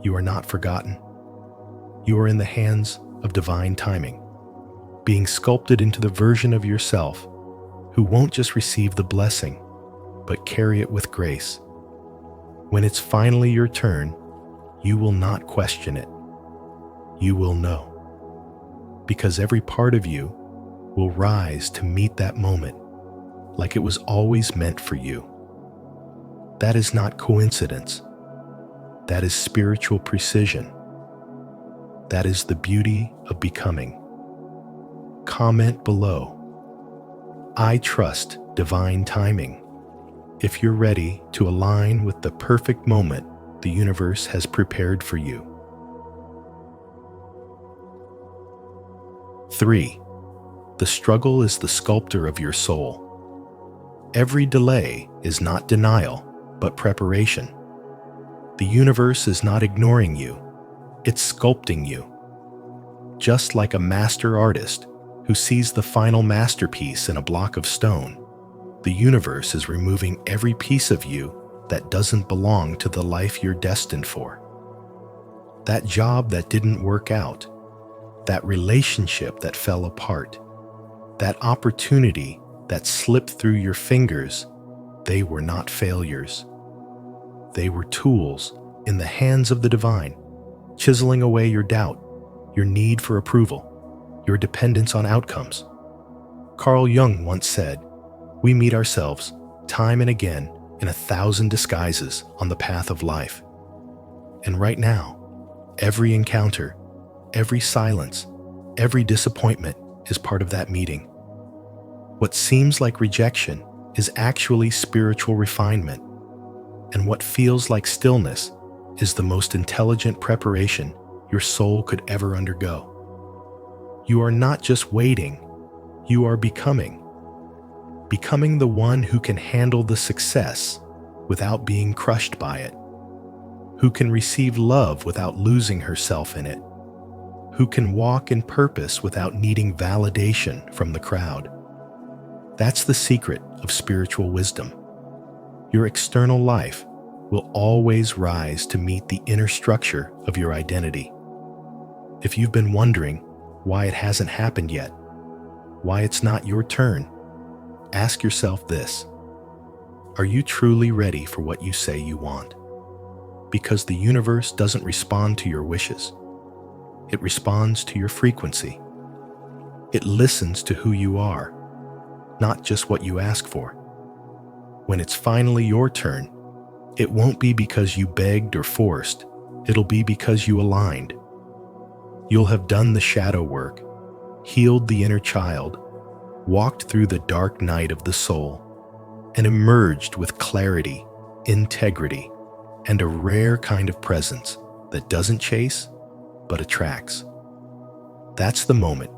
You are not forgotten. You are in the hands of divine timing, being sculpted into the version of yourself who won't just receive the blessing, but carry it with grace. When it's finally your turn, you will not question it. You will know. Because every part of you will rise to meet that moment like it was always meant for you. That is not coincidence. That is spiritual precision. That is the beauty of becoming. Comment below. I trust divine timing. If you're ready to align with the perfect moment the universe has prepared for you. 3. The struggle is the sculptor of your soul. Every delay is not denial, but preparation. The universe is not ignoring you, it's sculpting you. Just like a master artist who sees the final masterpiece in a block of stone, The universe is removing every piece of you that doesn't belong to the life you're destined for. That job that didn't work out, that relationship that fell apart, that opportunity that slipped through your fingers, they were not failures. They were tools in the hands of the divine, chiseling away your doubt, your need for approval, your dependence on outcomes. Carl Jung once said, "We meet ourselves time and again in 1,000 disguises on the path of life." And right now, every encounter, every silence, every disappointment is part of that meeting. What seems like rejection is actually spiritual refinement, and what feels like stillness is the most intelligent preparation your soul could ever undergo. You are not just waiting, you are becoming the one who can handle the success without being crushed by it, who can receive love without losing herself in it, who can walk in purpose without needing validation from the crowd. That's the secret of spiritual wisdom. Your external life will always rise to meet the inner structure of your identity. If you've been wondering why it hasn't happened yet, why it's not your turn, ask yourself this: are you truly ready for what you say you want? Because the universe doesn't respond to your wishes. It responds to your frequency. It listens to who you are, not just what you ask for. When it's finally your turn, it won't be because you begged or forced. It'll be because you aligned. You'll have done the shadow work, healed the inner child, walked through the dark night of the soul, and emerged with clarity, integrity, and a rare kind of presence that doesn't chase, but attracts. That's the moment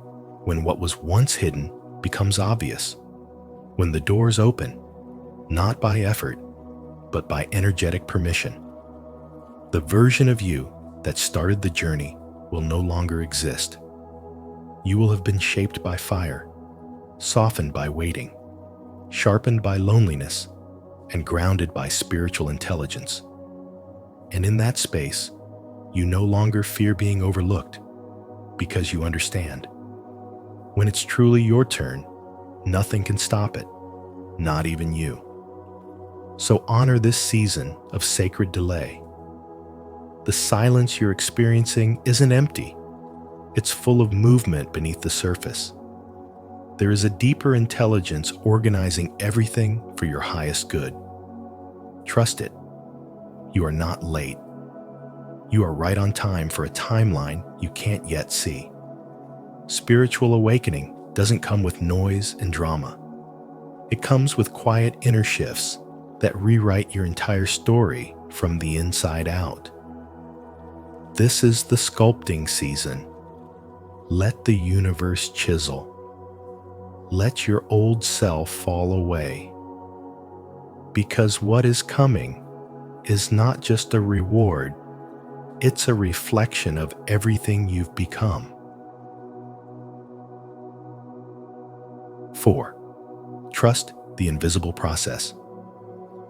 when what was once hidden becomes obvious, when the doors open, not by effort, but by energetic permission. The version of you that started the journey will no longer exist. You will have been shaped by fire, softened by waiting, sharpened by loneliness, and grounded by spiritual intelligence. And in that space, you no longer fear being overlooked, because you understand. When it's truly your turn, nothing can stop it, not even you. So honor this season of sacred delay. The silence you're experiencing isn't empty. It's full of movement beneath the surface. There is a deeper intelligence organizing everything for your highest good. Trust it. You are not late. You are right on time for a timeline you can't yet see. Spiritual awakening doesn't come with noise and drama. It comes with quiet inner shifts that rewrite your entire story from the inside out. This is the sculpting season. Let the universe chisel. Let your old self fall away. Because what is coming is not just a reward, it's a reflection of everything you've become. 4. Trust the invisible process.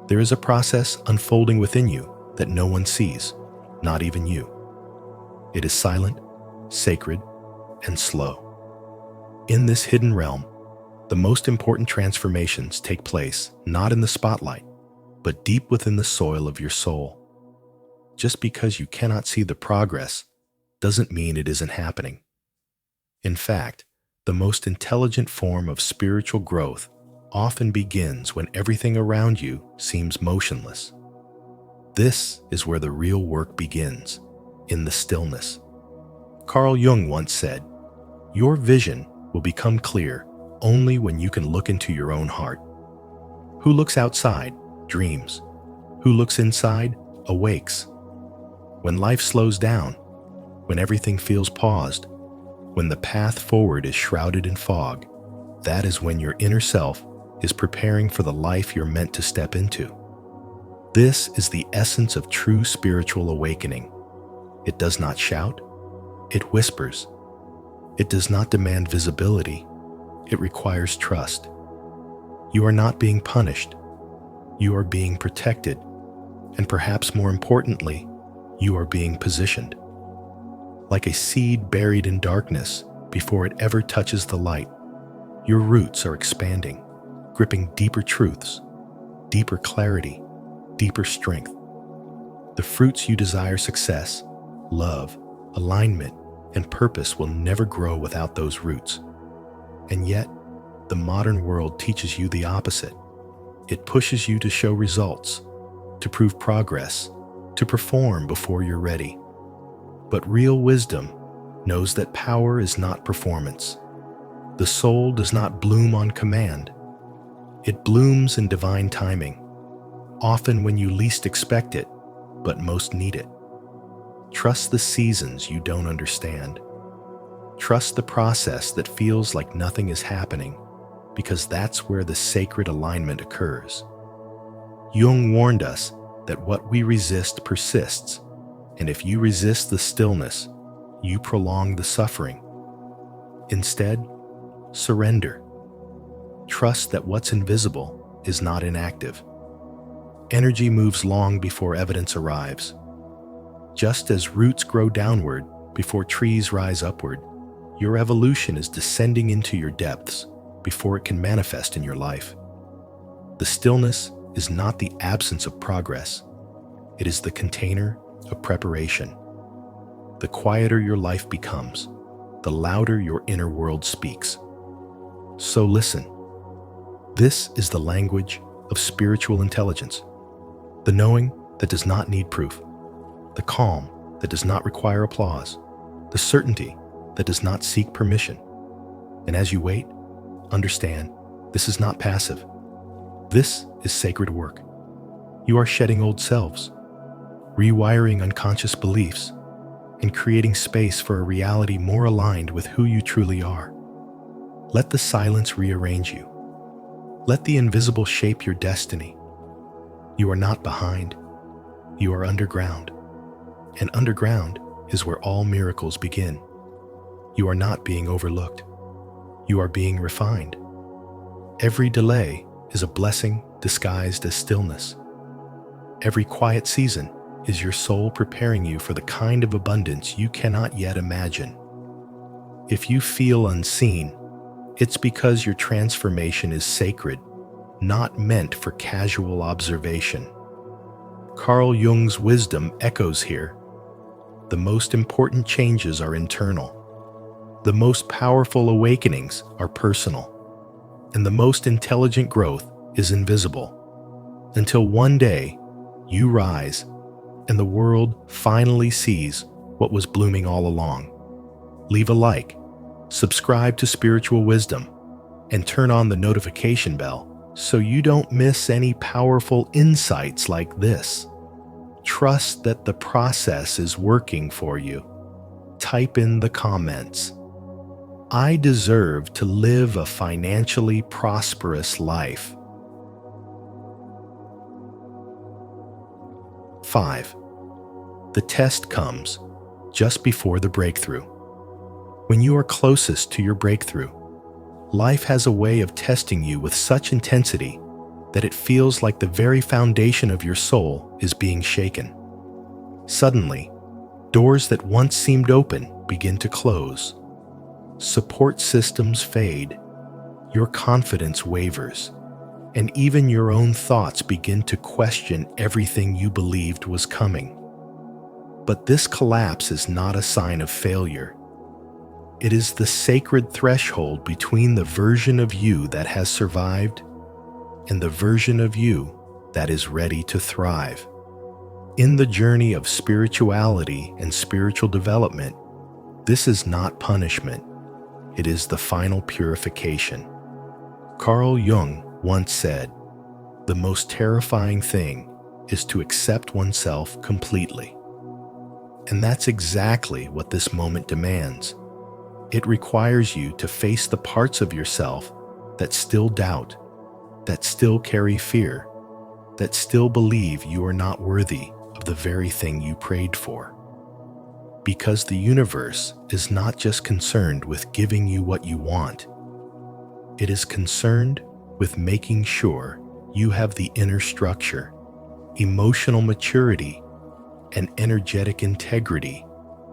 There is a process unfolding within you that no one sees, not even you. It is silent, sacred, and slow. In this hidden realm, the most important transformations take place not in the spotlight, but deep within the soil of your soul. Just because you cannot see the progress doesn't mean it isn't happening. In fact, the most intelligent form of spiritual growth often begins when everything around you seems motionless. This is where the real work begins, in the stillness. Carl Jung once said, "Your vision will become clear only when you can look into your own heart." Who looks outside dreams. Who looks inside awakes. When life slows down, when everything feels paused, when the path forward is shrouded in fog, that is when your inner self is preparing for the life you're meant to step into. This is the essence of true spiritual awakening. It does not shout, it whispers. It does not demand visibility, it requires trust. You are not being punished. You are being protected. And perhaps more importantly, you are being positioned. Like a seed buried in darkness before it ever touches the light, your roots are expanding, gripping deeper truths, deeper clarity, deeper strength. The fruits you desire, success, love, alignment, and purpose, will never grow without those roots. And yet, the modern world teaches you the opposite. It pushes you to show results, to prove progress, to perform before you're ready. But real wisdom knows that power is not performance. The soul does not bloom on command. It blooms in divine timing, often when you least expect it, but most need it. Trust the seasons you don't understand. Trust the process that feels like nothing is happening, because that's where the sacred alignment occurs. Jung warned us that what we resist persists, and if you resist the stillness, you prolong the suffering. Instead, surrender. Trust that what's invisible is not inactive. Energy moves long before evidence arrives. Just as roots grow downward before trees rise upward, your evolution is descending into your depths before it can manifest in your life. The stillness is not the absence of progress. It is the container of preparation. The quieter your life becomes, the louder your inner world speaks. So listen. This is the language of spiritual intelligence. The knowing that does not need proof. The calm that does not require applause. The certainty that does not seek permission. And as you wait, understand, this is not passive. This is sacred work. You are shedding old selves, rewiring unconscious beliefs, and creating space for a reality more aligned with who you truly are. Let the silence rearrange you. Let the invisible shape your destiny. You are not behind. You are underground. And underground is where all miracles begin. You are not being overlooked. You are being refined. Every delay is a blessing disguised as stillness. Every quiet season is your soul preparing you for the kind of abundance you cannot yet imagine. If you feel unseen, it's because your transformation is sacred, not meant for casual observation. Carl Jung's wisdom echoes here. The most important changes are internal. The most powerful awakenings are personal. And the most intelligent growth is invisible. Until one day, you rise, and the world finally sees what was blooming all along. Leave a like, subscribe to Spiritual Wisdom, and turn on the notification bell so you don't miss any powerful insights like this. Trust that the process is working for you. Type in the comments, "I deserve to live a financially prosperous life." 5. The test comes just before the breakthrough. When you are closest to your breakthrough, life has a way of testing you with such intensity that it feels like the very foundation of your soul is being shaken. Suddenly, doors that once seemed open begin to close. Support systems fade, your confidence wavers, and even your own thoughts begin to question everything you believed was coming. But this collapse is not a sign of failure. It is the sacred threshold between the version of you that has survived and the version of you that is ready to thrive. In the journey of spirituality and spiritual development, this is not punishment. It is the final purification. Carl Jung once said, "The most terrifying thing is to accept oneself completely." And that's exactly what this moment demands. It requires you to face the parts of yourself that still doubt, that still carry fear, that still believe you are not worthy of the very thing you prayed for. Because the universe is not just concerned with giving you what you want. It is concerned with making sure you have the inner structure, emotional maturity, and energetic integrity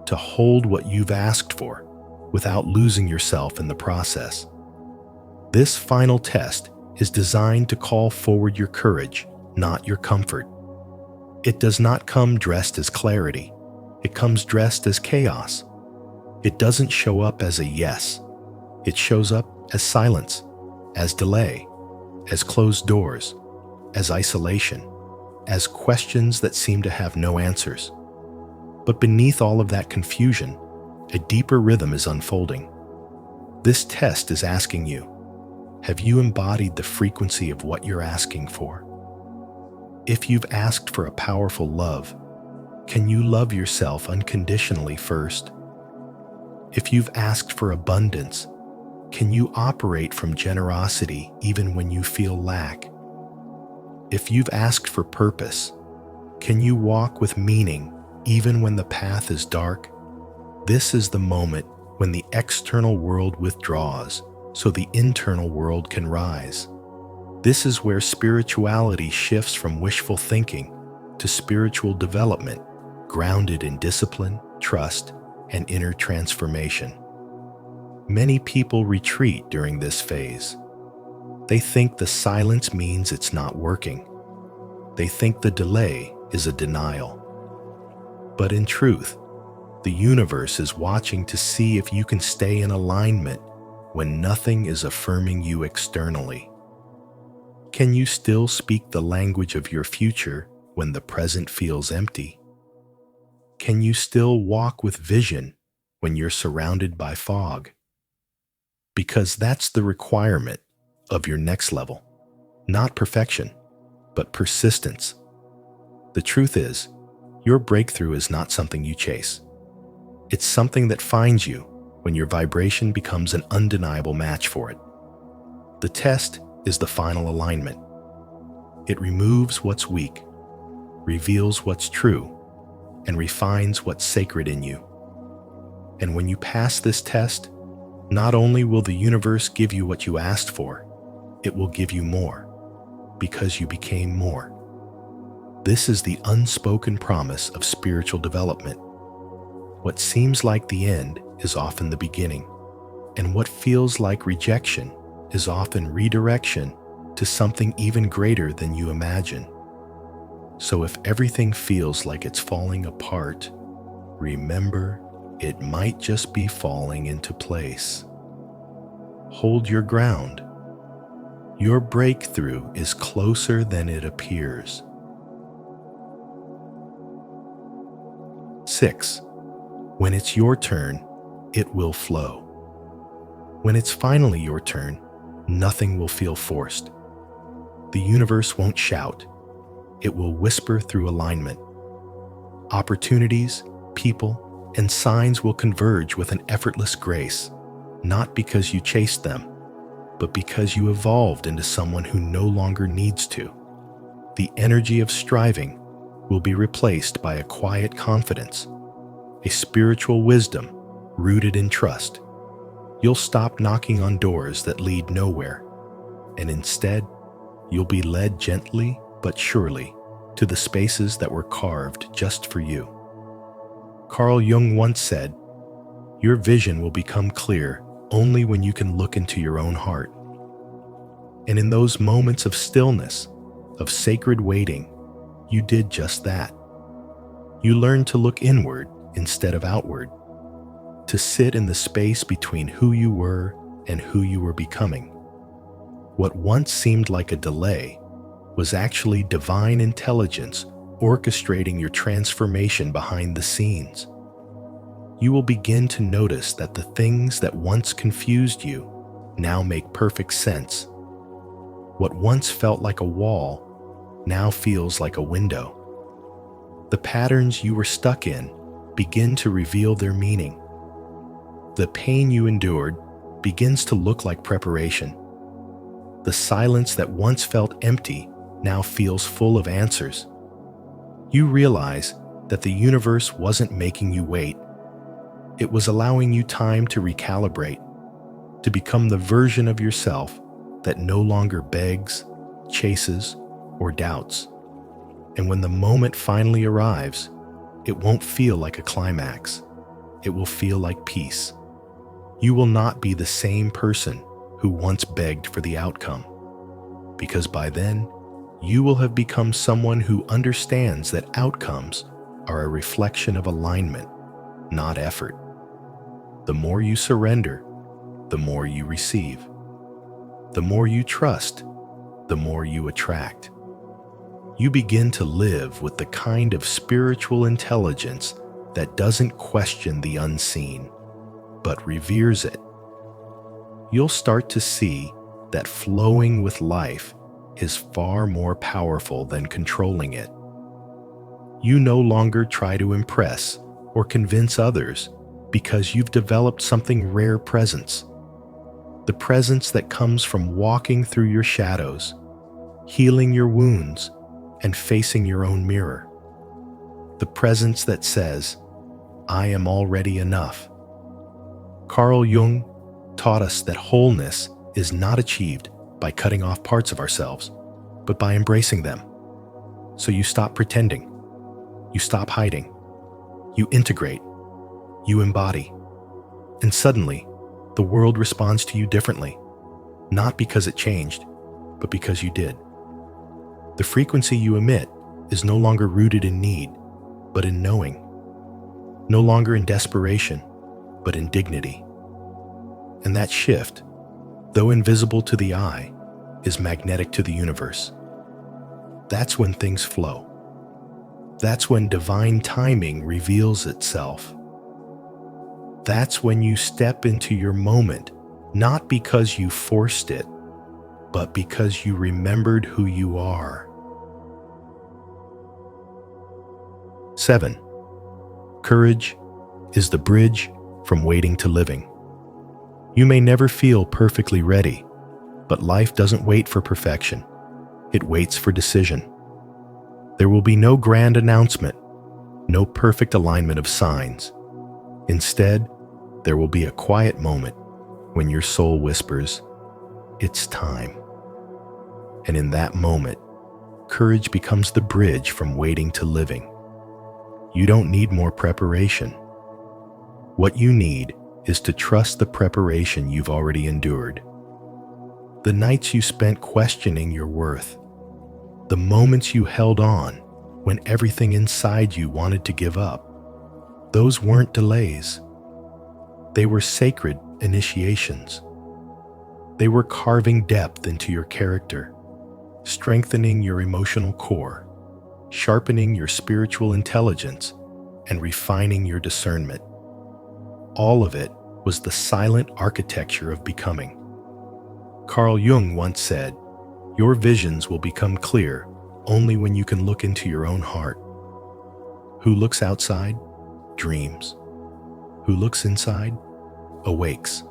to hold what you've asked for without losing yourself in the process. This final test is designed to call forward your courage, not your comfort. It does not come dressed as clarity. It comes dressed as chaos. It doesn't show up as a yes. It shows up as silence, as delay, as closed doors, as isolation, as questions that seem to have no answers. But beneath all of that confusion, a deeper rhythm is unfolding. This test is asking you, have you embodied the frequency of what you're asking for? If you've asked for a powerful love, can you love yourself unconditionally first? If you've asked for abundance, can you operate from generosity even when you feel lack? If you've asked for purpose, can you walk with meaning even when the path is dark? This is the moment when the external world withdraws so the internal world can rise. This is where spirituality shifts from wishful thinking to spiritual development, grounded in discipline, trust, and inner transformation. Many people retreat during this phase. They think the silence means it's not working. They think the delay is a denial. But in truth, the universe is watching to see if you can stay in alignment when nothing is affirming you externally. Can you still speak the language of your future when the present feels empty? Can you still walk with vision when you're surrounded by fog? Because that's the requirement of your next level. Not perfection, but persistence. The truth is, your breakthrough is not something you chase. It's something that finds you when your vibration becomes an undeniable match for it. The test is the final alignment. It removes what's weak, reveals what's true, and refines what's sacred in you. And when you pass this test, not only will the universe give you what you asked for, it will give you more, because you became more. This is the unspoken promise of spiritual development. What seems like the end is often the beginning, and what feels like rejection is often redirection to something even greater than you imagine. So if everything feels like it's falling apart, remember, it might just be falling into place. Hold your ground. Your breakthrough is closer than it appears. 6. When it's your turn, it will flow. When it's finally your turn, nothing will feel forced. The universe won't shout. It will whisper through alignment. Opportunities, people, and signs will converge with an effortless grace, not because you chased them, but because you evolved into someone who no longer needs to. The energy of striving will be replaced by a quiet confidence, a spiritual wisdom rooted in trust. You'll stop knocking on doors that lead nowhere, and instead, you'll be led gently but surely to the spaces that were carved just for you. Carl Jung once said, "Your vision will become clear only when you can look into your own heart." And in those moments of stillness, of sacred waiting, you did just that. You learned to look inward instead of outward, to sit in the space between who you were and who you were becoming. What once seemed like a delay was actually divine intelligence orchestrating your transformation behind the scenes. You will begin to notice that the things that once confused you now make perfect sense. What once felt like a wall now feels like a window. The patterns you were stuck in begin to reveal their meaning. The pain you endured begins to look like preparation. The silence that once felt empty now feels full of answers. You realize that the universe wasn't making you wait. It was allowing you time to recalibrate, to become the version of yourself that no longer begs, chases, or doubts. And when the moment finally arrives, it won't feel like a climax. It will feel like peace. You will not be the same person who once begged for the outcome, because by then, you will have become someone who understands that outcomes are a reflection of alignment, not effort. The more you surrender, the more you receive. The more you trust, the more you attract. You begin to live with the kind of spiritual intelligence that doesn't question the unseen, but reveres it. You'll start to see that flowing with life is far more powerful than controlling it. You no longer try to impress or convince others because you've developed something rare presence. The presence that comes from walking through your shadows, healing your wounds, and facing your own mirror. The presence that says, I am already enough. Carl Jung taught us that wholeness is not achieved by cutting off parts of ourselves, but by embracing them. So you stop pretending, you stop hiding, you integrate, you embody, and suddenly the world responds to you differently, not because it changed, but because you did. The frequency you emit is no longer rooted in need, but in knowing, no longer in desperation, but in dignity. And that shift, though invisible to the eye, is magnetic to the universe. That's when things flow. That's when divine timing reveals itself. That's when you step into your moment, not because you forced it, but because you remembered who you are. 7. Courage is the bridge from waiting to living. You may never feel perfectly ready, but life doesn't wait for perfection. It waits for decision. There will be no grand announcement, no perfect alignment of signs. Instead, there will be a quiet moment when your soul whispers, "It's time." And in that moment, courage becomes the bridge from waiting to living. You don't need more preparation. What you need is to trust the preparation you've already endured. The nights you spent questioning your worth, the moments you held on when everything inside you wanted to give up, those weren't delays. They were sacred initiations. They were carving depth into your character, strengthening your emotional core, sharpening your spiritual intelligence, and refining your discernment. All of it was the silent architecture of becoming. Carl Jung once said, "Your visions will become clear only when you can look into your own heart." Who looks outside, dreams. Who looks inside, awakes.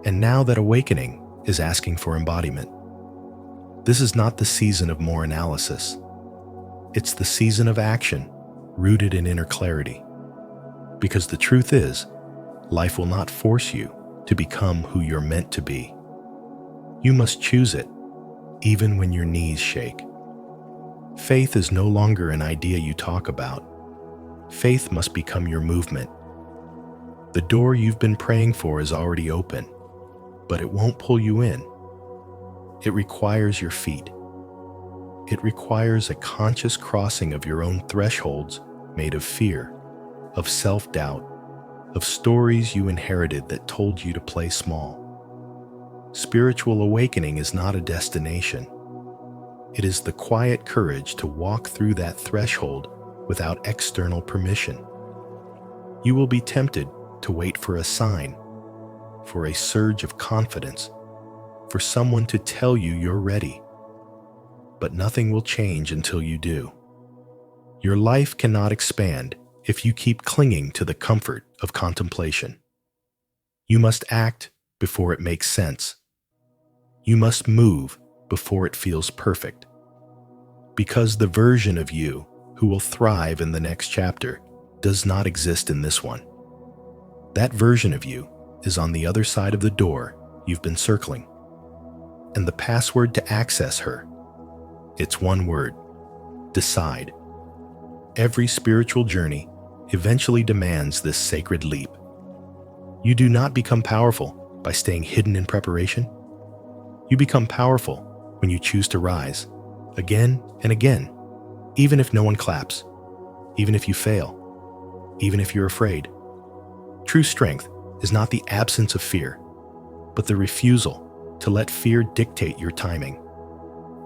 And now that awakening is asking for embodiment. This is not the season of more analysis. It's the season of action, rooted in inner clarity. Because the truth is, life will not force you to become who you're meant to be. You must choose it, even when your knees shake. Faith is no longer an idea you talk about. Faith must become your movement. The door you've been praying for is already open, but it won't pull you in. It requires your feet. It requires a conscious crossing of your own thresholds made of fear, of self-doubt, of stories you inherited that told you to play small. Spiritual awakening is not a destination. It is the quiet courage to walk through that threshold without external permission. You will be tempted to wait for a sign, for a surge of confidence, for someone to tell you you're ready. But nothing will change until you do. Your life cannot expand if you keep clinging to the comfort of contemplation. You must act before it makes sense. You must move before it feels perfect. Because the version of you who will thrive in the next chapter does not exist in this one. That version of you is on the other side of the door you've been circling. and the password to access her. It's one word: decide. Every spiritual journey eventually demands this sacred leap. You do not become powerful by staying hidden in preparation. You become powerful when you choose to rise, again and again, even if no one claps, even if you fail, even if you're afraid. True strength is not the absence of fear, but the refusal to let fear dictate your timing.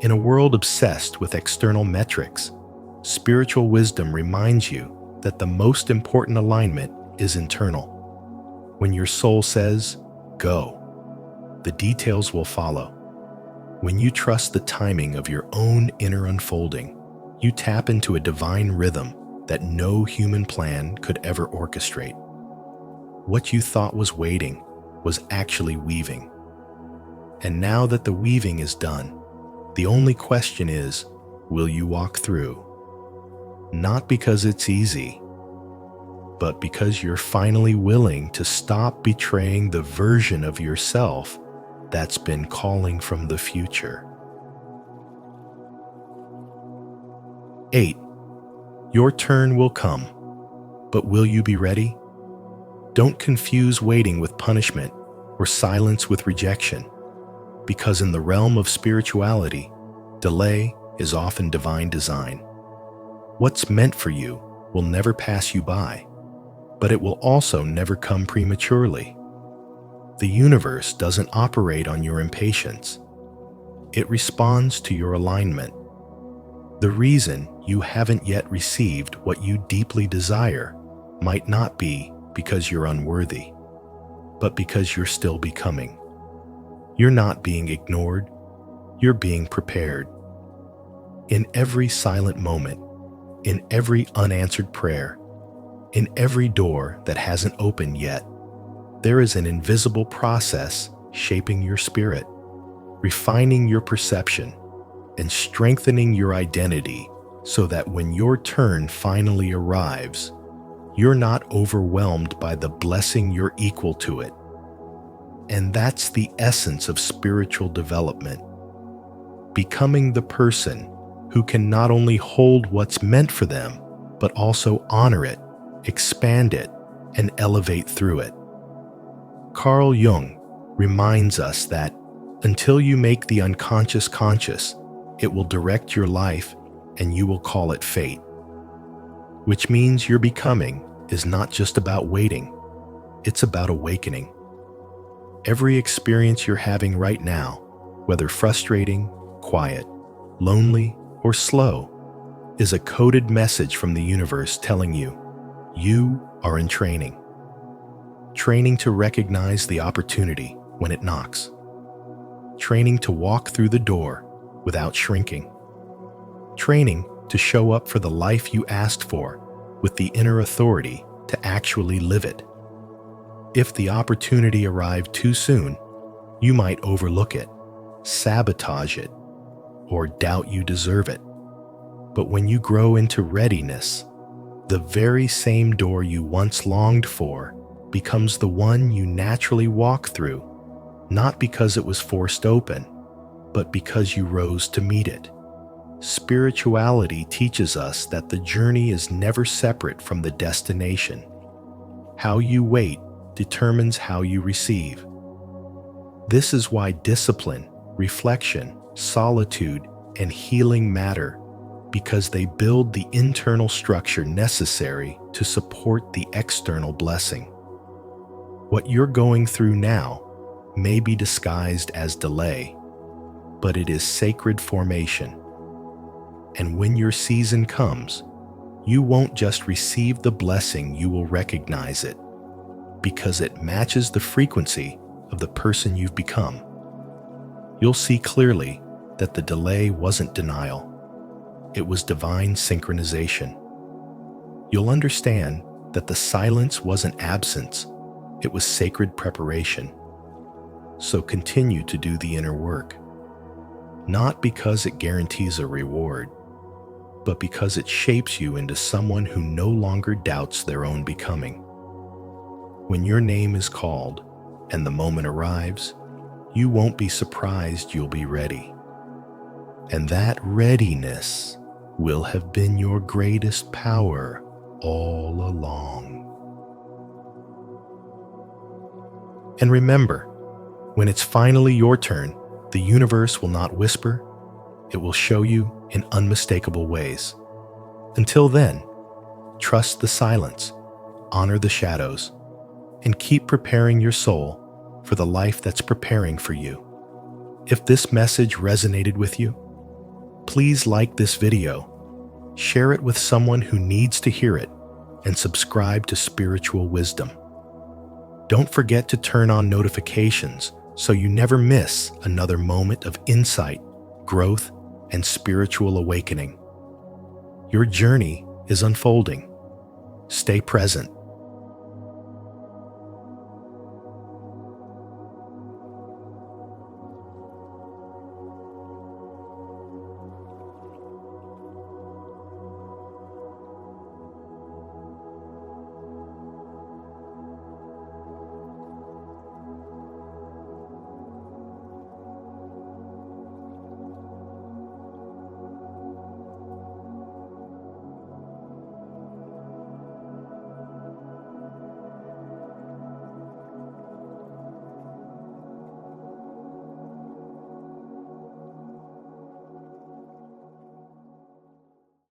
In a world obsessed with external metrics, spiritual wisdom reminds you that the most important alignment is internal. When your soul says, "Go," the details will follow. When you trust the timing of your own inner unfolding, you tap into a divine rhythm that no human plan could ever orchestrate. What you thought was waiting was actually weaving. And now that the weaving is done, the only question is, will you walk through? Not because it's easy, but because you're finally willing to stop betraying the version of yourself that's been calling from the future. 8. Your turn will come, but will you be ready? Don't confuse waiting with punishment or silence with rejection, because in the realm of spirituality, delay is often divine design. What's meant for you will never pass you by, but it will also never come prematurely. The universe doesn't operate on your impatience. It responds to your alignment. The reason you haven't yet received what you deeply desire might not be because you're unworthy, but because you're still becoming. You're not being ignored, you're being prepared. In every silent moment, in every unanswered prayer, in every door that hasn't opened yet, there is an invisible process shaping your spirit, refining your perception, and strengthening your identity so that when your turn finally arrives, you're not overwhelmed by the blessing you're equal to it. And that's the essence of spiritual development. Becoming the person who can not only hold what's meant for them, but also honor it, expand it, and elevate through it. Carl Jung reminds us that until you make the unconscious conscious, it will direct your life and you will call it fate. Which means your becoming is not just about waiting, it's about awakening. Every experience you're having right now, whether frustrating, quiet, lonely, or slow, is a coded message from the universe telling you, you are in training. Training to recognize the opportunity when it knocks. Training to walk through the door without shrinking. Training to show up for the life you asked for with the inner authority to actually live it. If the opportunity arrived too soon, you might overlook it, sabotage it, or doubt you deserve it. But when you grow into readiness, the very same door you once longed for becomes the one you naturally walk through, not because it was forced open, but because you rose to meet it. Spirituality teaches us that the journey is never separate from the destination. How you wait determines how you receive. This is why discipline, reflection, solitude, and healing matter, because they build the internal structure necessary to support the external blessing. What you're going through now may be disguised as delay, but it is sacred formation. And when your season comes, you won't just receive the blessing, you will recognize it, because it matches the frequency of the person you've become. You'll see clearly that the delay wasn't denial, it was divine synchronization. You'll understand that the silence wasn't absence, it was sacred preparation. So continue to do the inner work, not because it guarantees a reward, but because it shapes you into someone who no longer doubts their own becoming. When your name is called and the moment arrives, you won't be surprised you'll be ready. And that readiness will have been your greatest power all along. And remember, when it's finally your turn, the universe will not whisper, it will show you in unmistakable ways. Until then, trust the silence, honor the shadows, and keep preparing your soul for the life that's preparing for you. If this message resonated with you, please like this video, share it with someone who needs to hear it, and subscribe to Spiritual Wisdom. Don't forget to turn on notifications so you never miss another moment of insight, growth, and spiritual awakening. Your journey is unfolding. Stay present